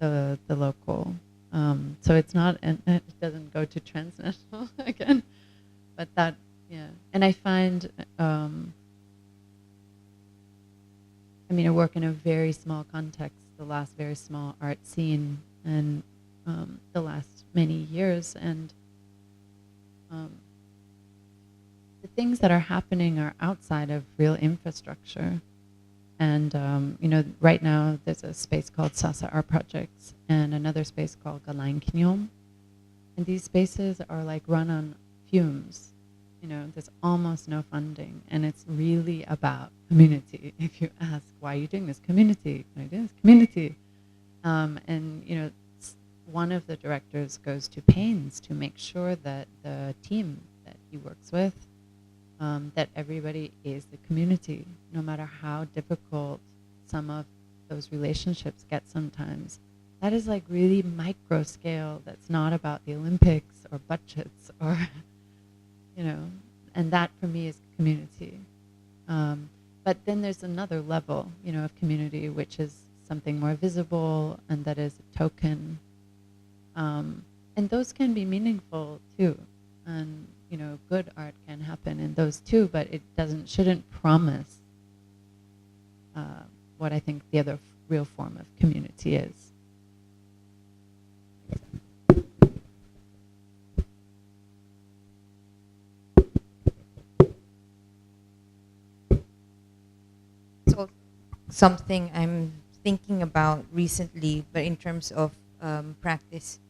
the local. So it's not, and it doesn't go to transnational again, but that, yeah. And I find, I work in a very small context, the last very small art scene, and the last many years, and the things that are happening are outside of real infrastructure. And right now there's a space called Sasa Art Projects and another space called Galain Kinyom. And these spaces are like run on fumes. There's almost no funding, and it's really about community. If you ask, why are you doing this? Community. It is community. And one of the directors goes to pains to make sure that the team that he works with, that everybody is the community, no matter how difficult some of those relationships get sometimes. That is like really micro scale. That's not about the Olympics or budgets or, and that for me is community. But then there's another level, of community, which is something more visible, and that is a token. And those can be meaningful too. And, good art can happen in those too, but it shouldn't promise what I think the other real form of community is. So something I'm thinking about recently, but in terms of practice,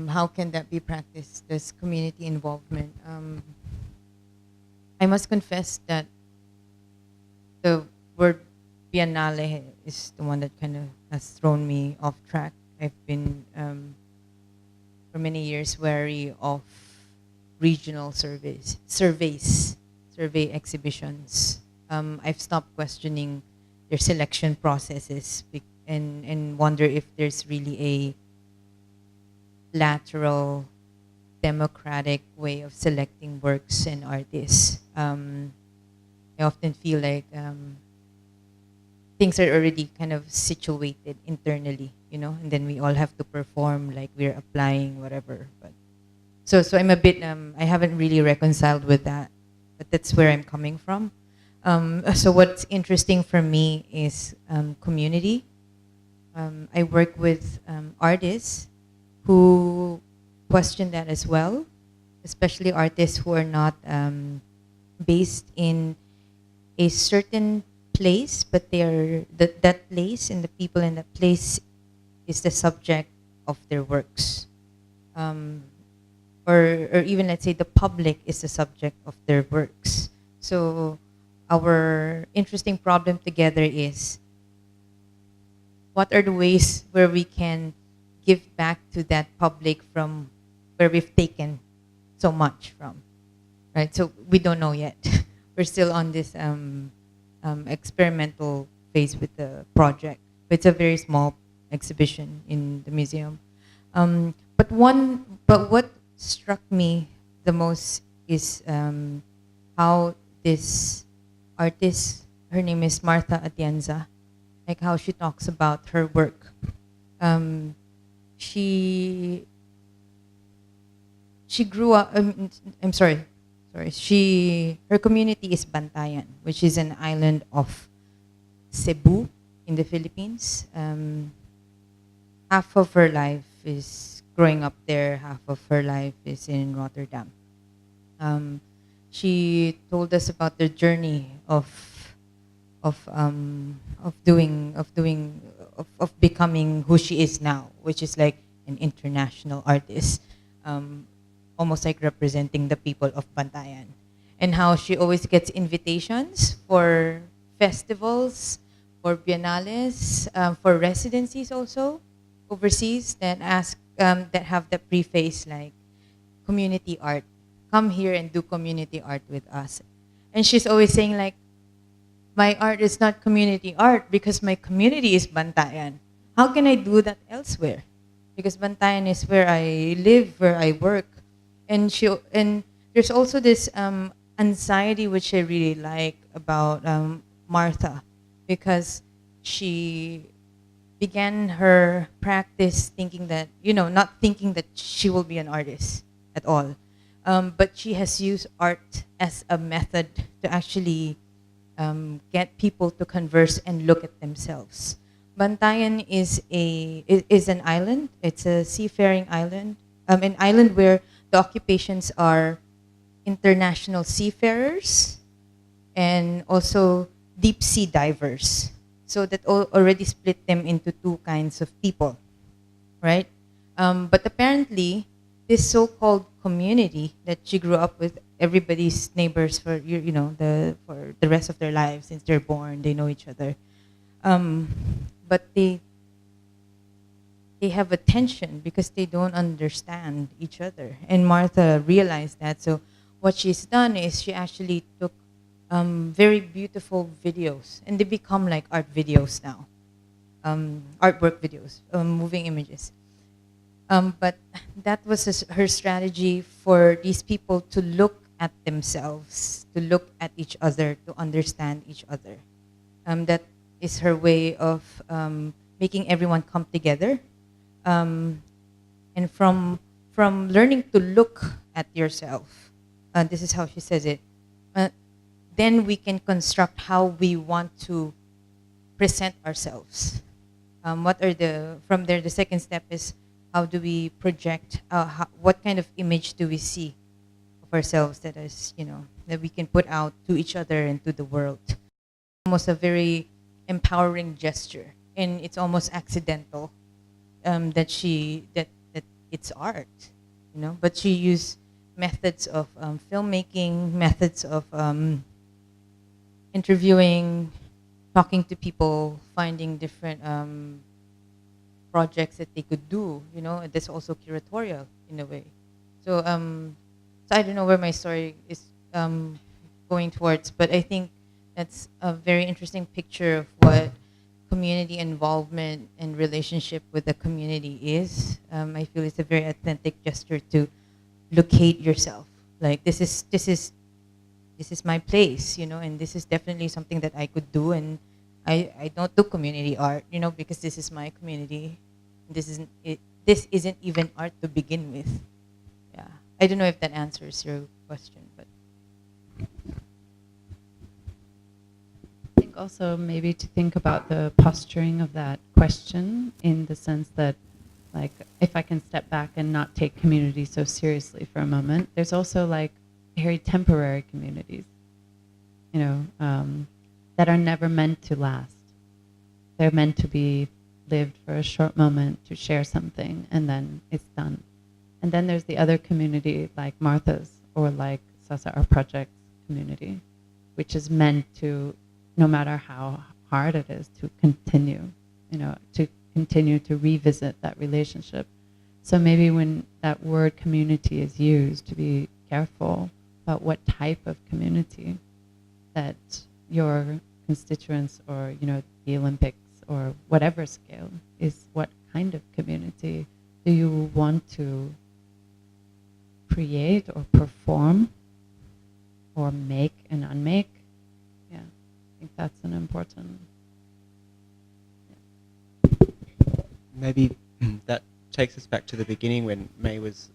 how can that be practiced, this community involvement? I must confess that the word biennale is the one that kind of has thrown me off track. I've been for many years wary of regional survey exhibitions. I've stopped questioning their selection processes and wonder if there's really a lateral, democratic way of selecting works and artists. I often feel like things are already kind of situated internally, and then we all have to perform like we're applying whatever. But so I'm a bit, I haven't really reconciled with that, but that's where I'm coming from. So what's interesting for me is community. I work with artists who question that as well, especially artists who are not based in a certain place, but they are that place and the people in that place is the subject of their works, or even let's say the public is the subject of their works. So our interesting problem together is, what are the ways where we can give back to that public from where we've taken so much from, right? So we don't know yet. We're still on this experimental phase with the project. But it's a very small exhibition in the museum. But what struck me the most is how these artists her name is Martha Atienza, like how she talks about her work. She grew up. I'm sorry. Her community is Bantayan, which is an island of Cebu in the Philippines. Half of her life is growing up there. Half of her life is in Rotterdam. She told us about the journey of becoming who she is now, which is like an international artist, almost like representing the people of Bantayan, and how she always gets invitations for festivals, for biennales, for residencies also overseas that have the preface like community art. Come here and do community art with us. And she's always saying like, my art is not community art because my community is Bantayan. How can I do that elsewhere? Because Bantayan is where I live, where I work. And there's also this anxiety which I really like about Martha, because she began her practice thinking that, not thinking that she will be an artist at all. But she has used art as a method to actually get people to converse and look at themselves. Bantayan is an island. It's a seafaring island, an island where the occupations are international seafarers and also deep sea divers. So that already split them into two kinds of people, right? But apparently, this so-called community that she grew up with, everybody's neighbors for the rest of their lives since they're born, they know each other. But they have a tension because they don't understand each other. And Martha realized that. So what she's done is she actually took very beautiful videos, and they become like art videos now, artwork videos, moving images. But that was her strategy for these people to look at themselves, to look at each other, to understand each other. That is her way of making everyone come together. And from learning to look at yourself, this is how she says it, then we can construct how we want to present ourselves. From there, the second step is, how do we project, what kind of image do we see of ourselves that is, that we can put out to each other and to the world. Almost a very empowering gesture, and it's almost accidental that it's art, but she used methods of filmmaking, methods of interviewing, talking to people, finding different projects that they could do. There's also curatorial in a way. So I don't know where my story is going towards, but I think that's a very interesting picture of what community involvement and relationship with the community is. I feel it's a very authentic gesture to locate yourself. Like this is my place, and this is definitely something that I could do, and I don't do community art, because this is my community. This isn't even art to begin with. Yeah, I don't know if that answers your question, but I think also maybe to think about the posturing of that question, in the sense that, like, if I can step back and not take community so seriously for a moment, there's also like very temporary communities, that are never meant to last. They're meant to be lived for a short moment, to share something, and then it's done. And then there's the other community, like Martha's, or like Sasa Art Project's community, which is meant to, no matter how hard it is, to continue, to continue to revisit that relationship. So maybe when that word community is used, to be careful about what type of community that your constituents, or the Olympics, or whatever scale, is what kind of community do you want to create or perform or make and unmake? Yeah, I think that's an important. Maybe that takes us back to the beginning when May was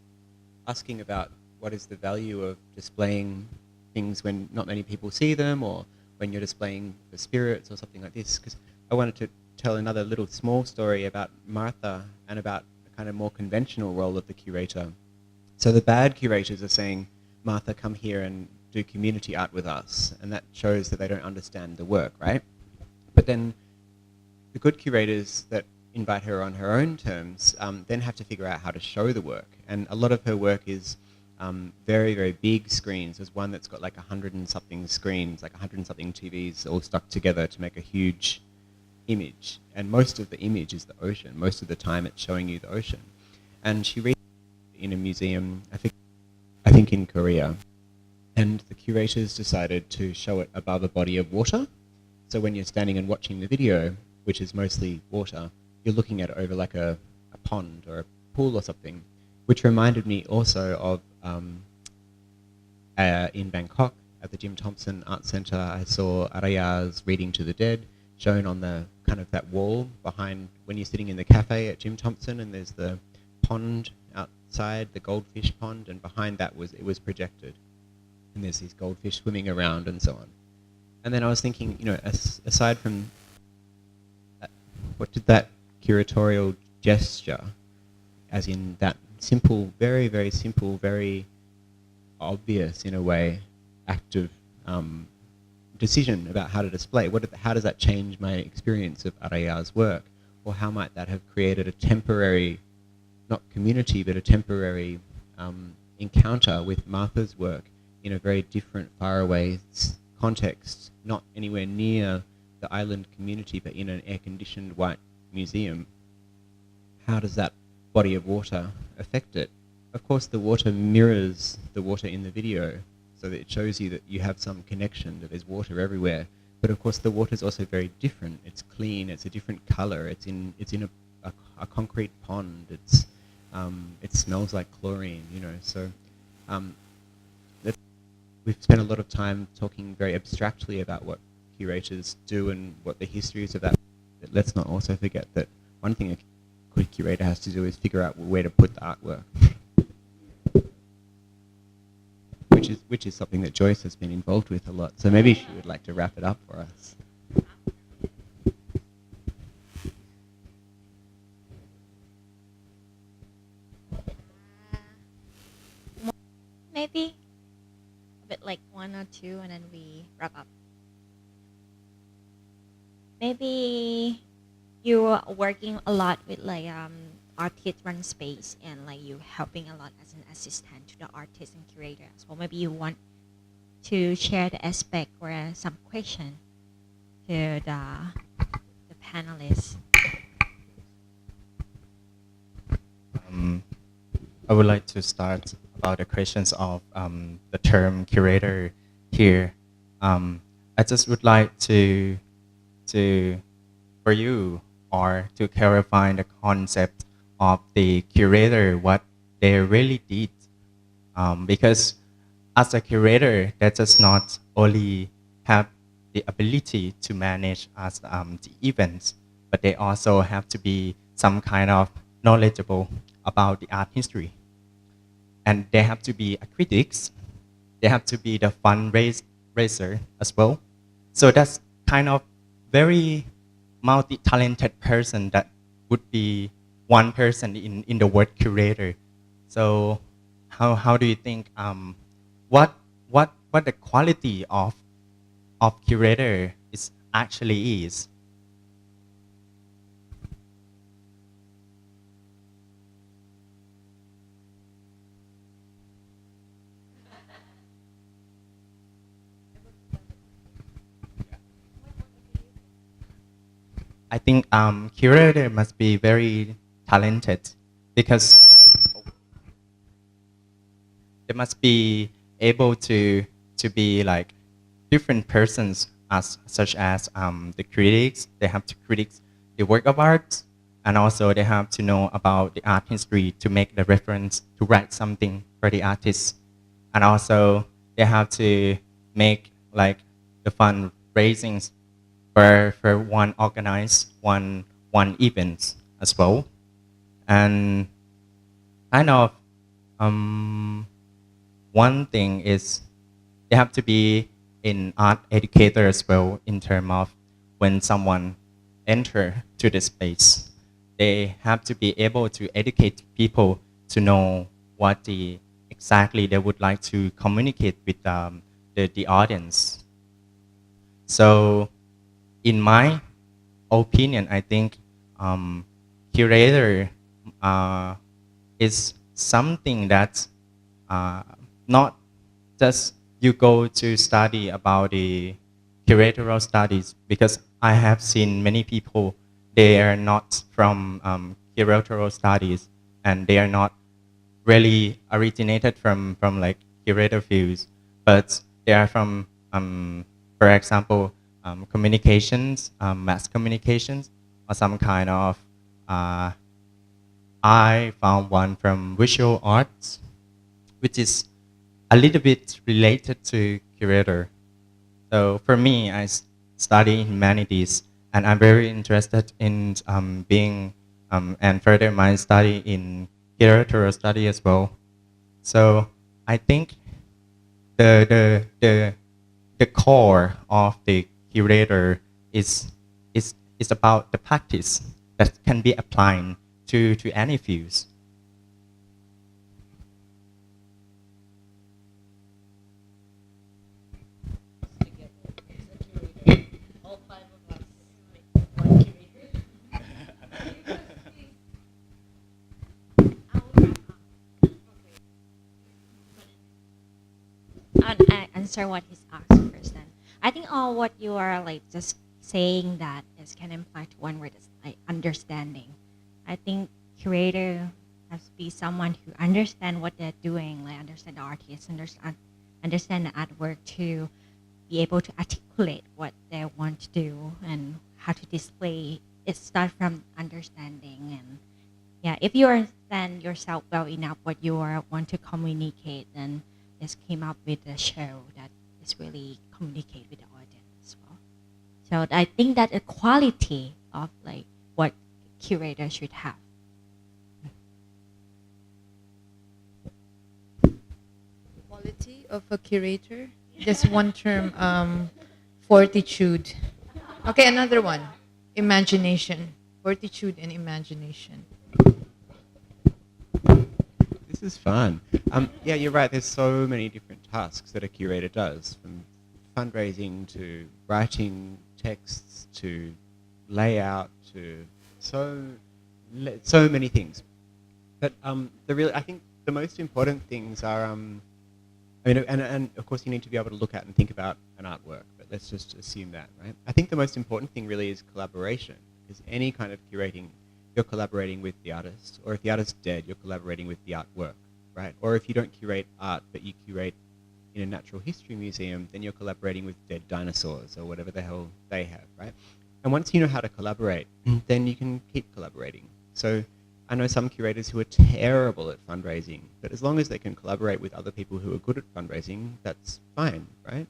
asking about what is the value of displaying things when not many people see them, or when you're displaying the spirits or something like this. Because I wanted to tell another little small story about Martha and about a kind of more conventional role of the curator. So the bad curators are saying, Martha, come here and do community art with us, and that shows that they don't understand the work, right? But then the good curators that invite her on her own terms then have to figure out how to show the work. And a lot of her work is very, very big screens. There's one that's got like 100 and something screens, like 100 and something TVs all stuck together to make a huge image. And most of the image is the ocean. Most of the time it's showing you the ocean. And she reads in a museum, I think in Korea. And the curators decided to show it above a body of water. So when you're standing and watching the video, which is mostly water, you're looking at it over like a pond or a pool or something, which reminded me also of in Bangkok at the Jim Thompson Art Centre. I saw Araya's Reading to the Dead shown on the kind of that wall behind when you're sitting in the cafe at Jim Thompson, and there's the pond outside, the goldfish pond, and behind that it was projected, and there's these goldfish swimming around and so on. And then I was thinking, you know, aside from what did that curatorial gesture, as in that simple, very, very simple, very obvious in a way, act of decision about how to display, how does that change my experience of Araya's work? Or how might that have created a temporary, not community, but a temporary encounter with Martha's work in a very different, faraway context, not anywhere near the island community, but in an air-conditioned white museum? How does that body of water affect it? Of course, the water mirrors the water in the video, so that it shows you that you have some connection, that there's water everywhere. But of course, the water is also very different. It's clean. It's a different color. It's in a concrete pond. It smells like chlorine. You know, so we've spent a lot of time talking very abstractly about what curators do and what the history is of that. But let's not also forget that one thing a good curator has to do is figure out where to put the artwork, which is something that Joyce has been involved with a lot. So maybe she would like to wrap it up for us. Maybe a bit like one or two, and then we wrap up. Maybe you are working a lot with like artist run space, and like you helping a lot as an assistant to the artist and curator. So maybe you want to share the aspect or some question to the panelists. I would like to start about the questions of the term curator here. I just would like to for you or to clarify the concept of the curator, what they really did, because as a curator, that does not only have the ability to manage as the events, but they also have to be some kind of knowledgeable about the art history, and they have to be a critics. They have to be the fundraiser as well. So that's kind of very multi-talented person that would be one person in the word curator. So how do you think what the quality of curator is actually is? I think curator must be very talented because they must be able to be like different persons such as the critics. They have to critique the work of art, and also they have to know about the art history to make the reference to write something for the artist, and also they have to make like the fundraising for one organized one event as well, and kind of one thing is they have to be an art educator as well in terms of when someone enter to the space, they have to be able to educate people to know what exactly they would like to communicate with the audience. So in my opinion, I think curator is something that not just you go to study about the curatorial studies, because I have seen many people, they are not from curatorial studies, and they are not really originated from like curator fields, but they are from, for example, communications, mass communications, or some kind of, I found one from visual arts, which is a little bit related to curator. So for me, I study humanities, and I'm very interested in being and further my study in curatorial study as well. So I think the core of the curator is about the practice that can be applied to any fields. I answer what he's asked first. Then I think all what you are like just saying that is can imply to one word is like understanding. I think curator has to be someone who understand what they're doing, like understand the artist, understand the artwork to be able to articulate what they want to do and how to display. It starts from understanding, and yeah, if you understand yourself well enough what you want to communicate, then just came up with a show that is really communicate with the audience as well. So I think that a quality of like what curator should have. Quality of a curator? Just one term, fortitude. Okay, another one. Imagination. Fortitude and imagination. This is fun. Yeah, you're right. There's so many different tasks that a curator does, from fundraising to writing texts to layout to so many things. But I think the most important things are, I mean, and of course you need to be able to look at and think about an artwork. But let's just assume that, right? I think the most important thing really is collaboration, because any kind of curating, you're collaborating with the artist, or if the artist's dead, you're collaborating with the artwork, right? Or if you don't curate art, but you curate in a natural history museum, then you're collaborating with dead dinosaurs or whatever the hell they have, right? And once you know how to collaborate, then you can keep collaborating. So I know some curators who are terrible at fundraising, but as long as they can collaborate with other people who are good at fundraising, that's fine, right?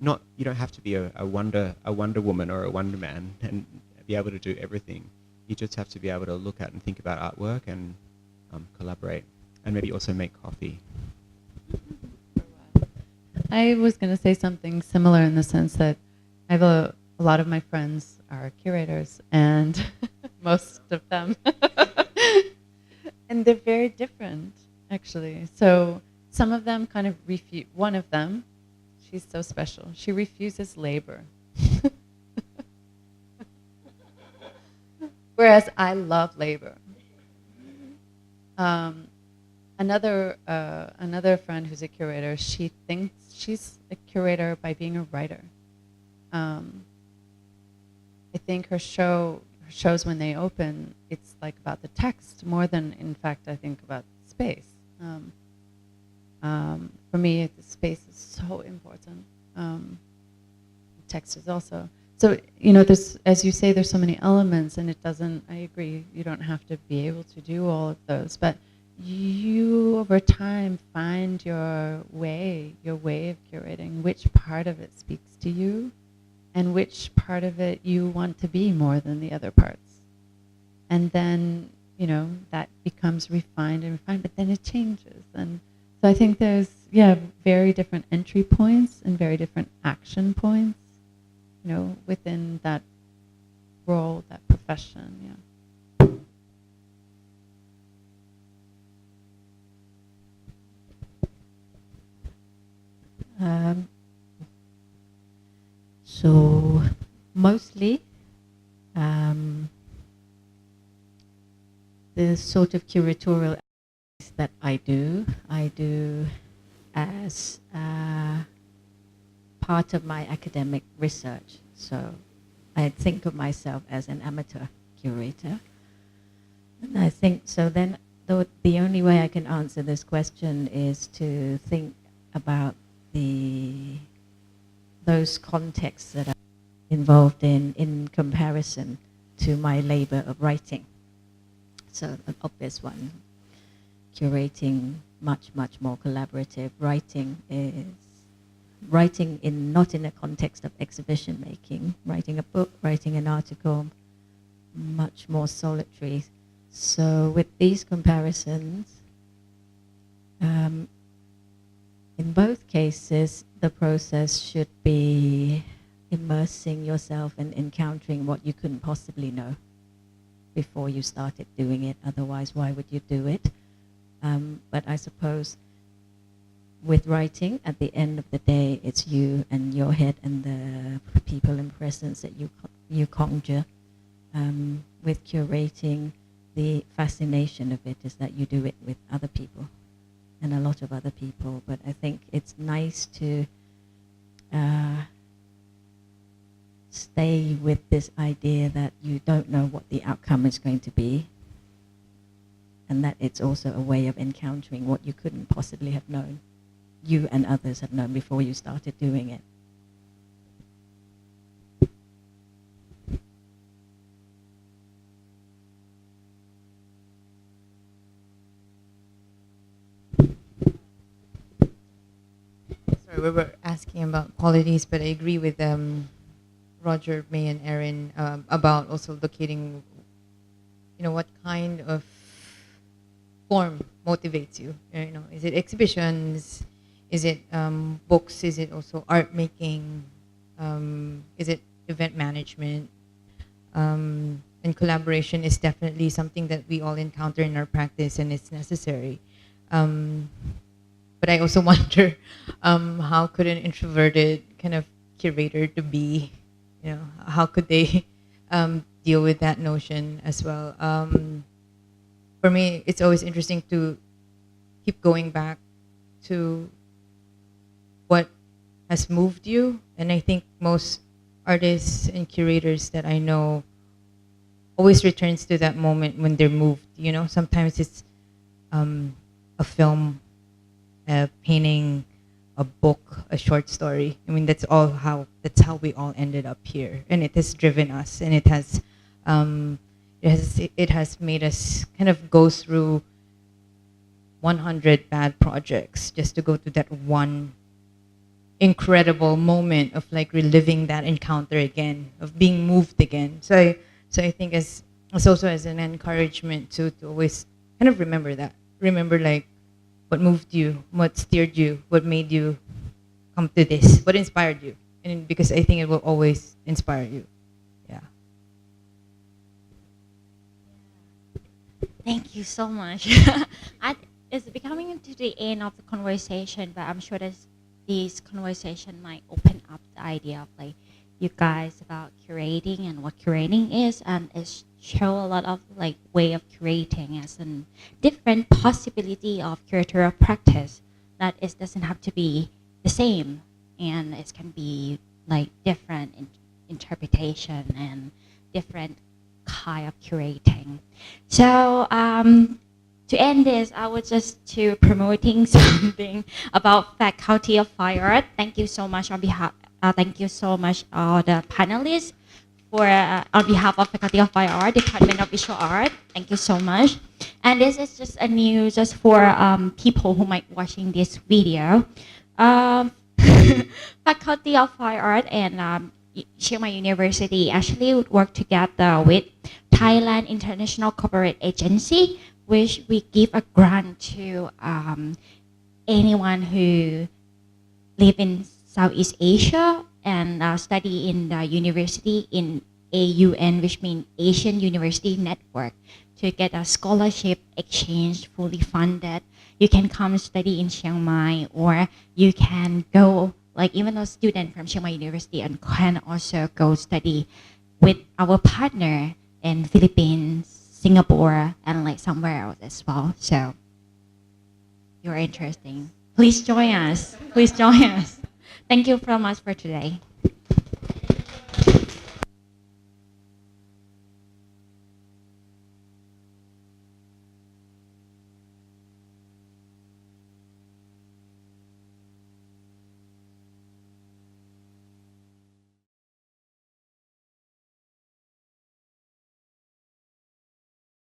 You don't have to be a Wonder Woman or a Wonder Man and be able to do everything. You just have to be able to look at and think about artwork and collaborate, and maybe also make coffee. I was going to say something similar in the sense that I have a lot of my friends are curators, and most of them, and they're very different, actually. So some of them kind of refuse. One of them, she's so special. She refuses labor. Whereas I love labor. Another friend who's a curator, she thinks she's a curator by being a writer. I think her shows when they open, it's like about the text more than, in fact, I think about space. For me, the space is so important. Text is also. So, there's, as you say, there's so many elements, and it doesn't, I agree, you don't have to be able to do all of those, but you, over time, find your way of curating, which part of it speaks to you, and which part of it you want to be more than the other parts. And then, that becomes refined and refined, but then it changes. And so I think there's, very different entry points and very different action points, within that role, that profession, So mostly the sort of curatorial that I do as part of my academic research. So I think of myself as an amateur curator. And I think so then the only way I can answer this question is to think about those contexts that are involved in comparison to my labor of writing. So an obvious one, curating much more collaborative. Writing is writing not in a context of exhibition making. Writing a book, writing an article, much more solitary. So with these comparisons, in both cases, the process should be immersing yourself and encountering what you couldn't possibly know before you started doing it. Otherwise, why would you do it? But I suppose with writing, at the end of the day, it's you and your head and the people and presence that you conjure. With curating, the fascination of it is that you do it with other people and a lot of other people. But I think it's nice to stay with this idea that you don't know what the outcome is going to be, and that it's also a way of encountering what you couldn't possibly have known, you and others have known before you started doing it. Sorry, we were asking about qualities, but I agree with Roger, May, and Erin about also locating, what kind of form motivates you. Is it exhibitions? Is it books? Is it also art making? Is it event management? And collaboration is definitely something that we all encounter in our practice, and it's necessary. But I also wonder, how could an introverted kind of curator to be, how could they deal with that notion as well? For me, it's always interesting to keep going back to what has moved you. And I think most artists and curators that I know always returns to that moment when they're moved. Sometimes it's a film, a painting, a book, a short story. I mean, that's how we all ended up here, and it has driven us, and it has made us kind of go through 100 bad projects just to go to that one incredible moment of like reliving that encounter again, of being moved again. So I think it's also as an encouragement to always kind of remember that. Remember like what moved you, what steered you, what made you come to this, what inspired you. And because I think it will always inspire you. Yeah. Thank you so much. It's becoming to the end of the conversation, but I'm sure this conversation might open up the idea of like you guys about curating and what curating is, and it show a lot of like way of curating as a different possibility of curatorial practice, that it doesn't have to be the same, and it can be like different interpretation and different kind of curating. So to end this, I was just to promoting something about Faculty of Fine Art. Thank you so much on behalf. Thank you so much all the panelists for on behalf of Faculty of Fine Art, Department of Visual Art. Thank you so much. And this is just a news just for people who might watching this video. Faculty of Fine Art and Chiang Mai University actually work together with Thailand International Corporate Agency, which we give a grant to anyone who live in Southeast Asia and study in the university in AUN, which means Asian University Network, to get a scholarship exchange fully funded. You can come study in Chiang Mai, or you can go, like even a student from Chiang Mai University and can also go study with our partner in Philippines, Singapore, and like somewhere else as well. So you're interesting. Please join us. Please join us. Thank you so much for today.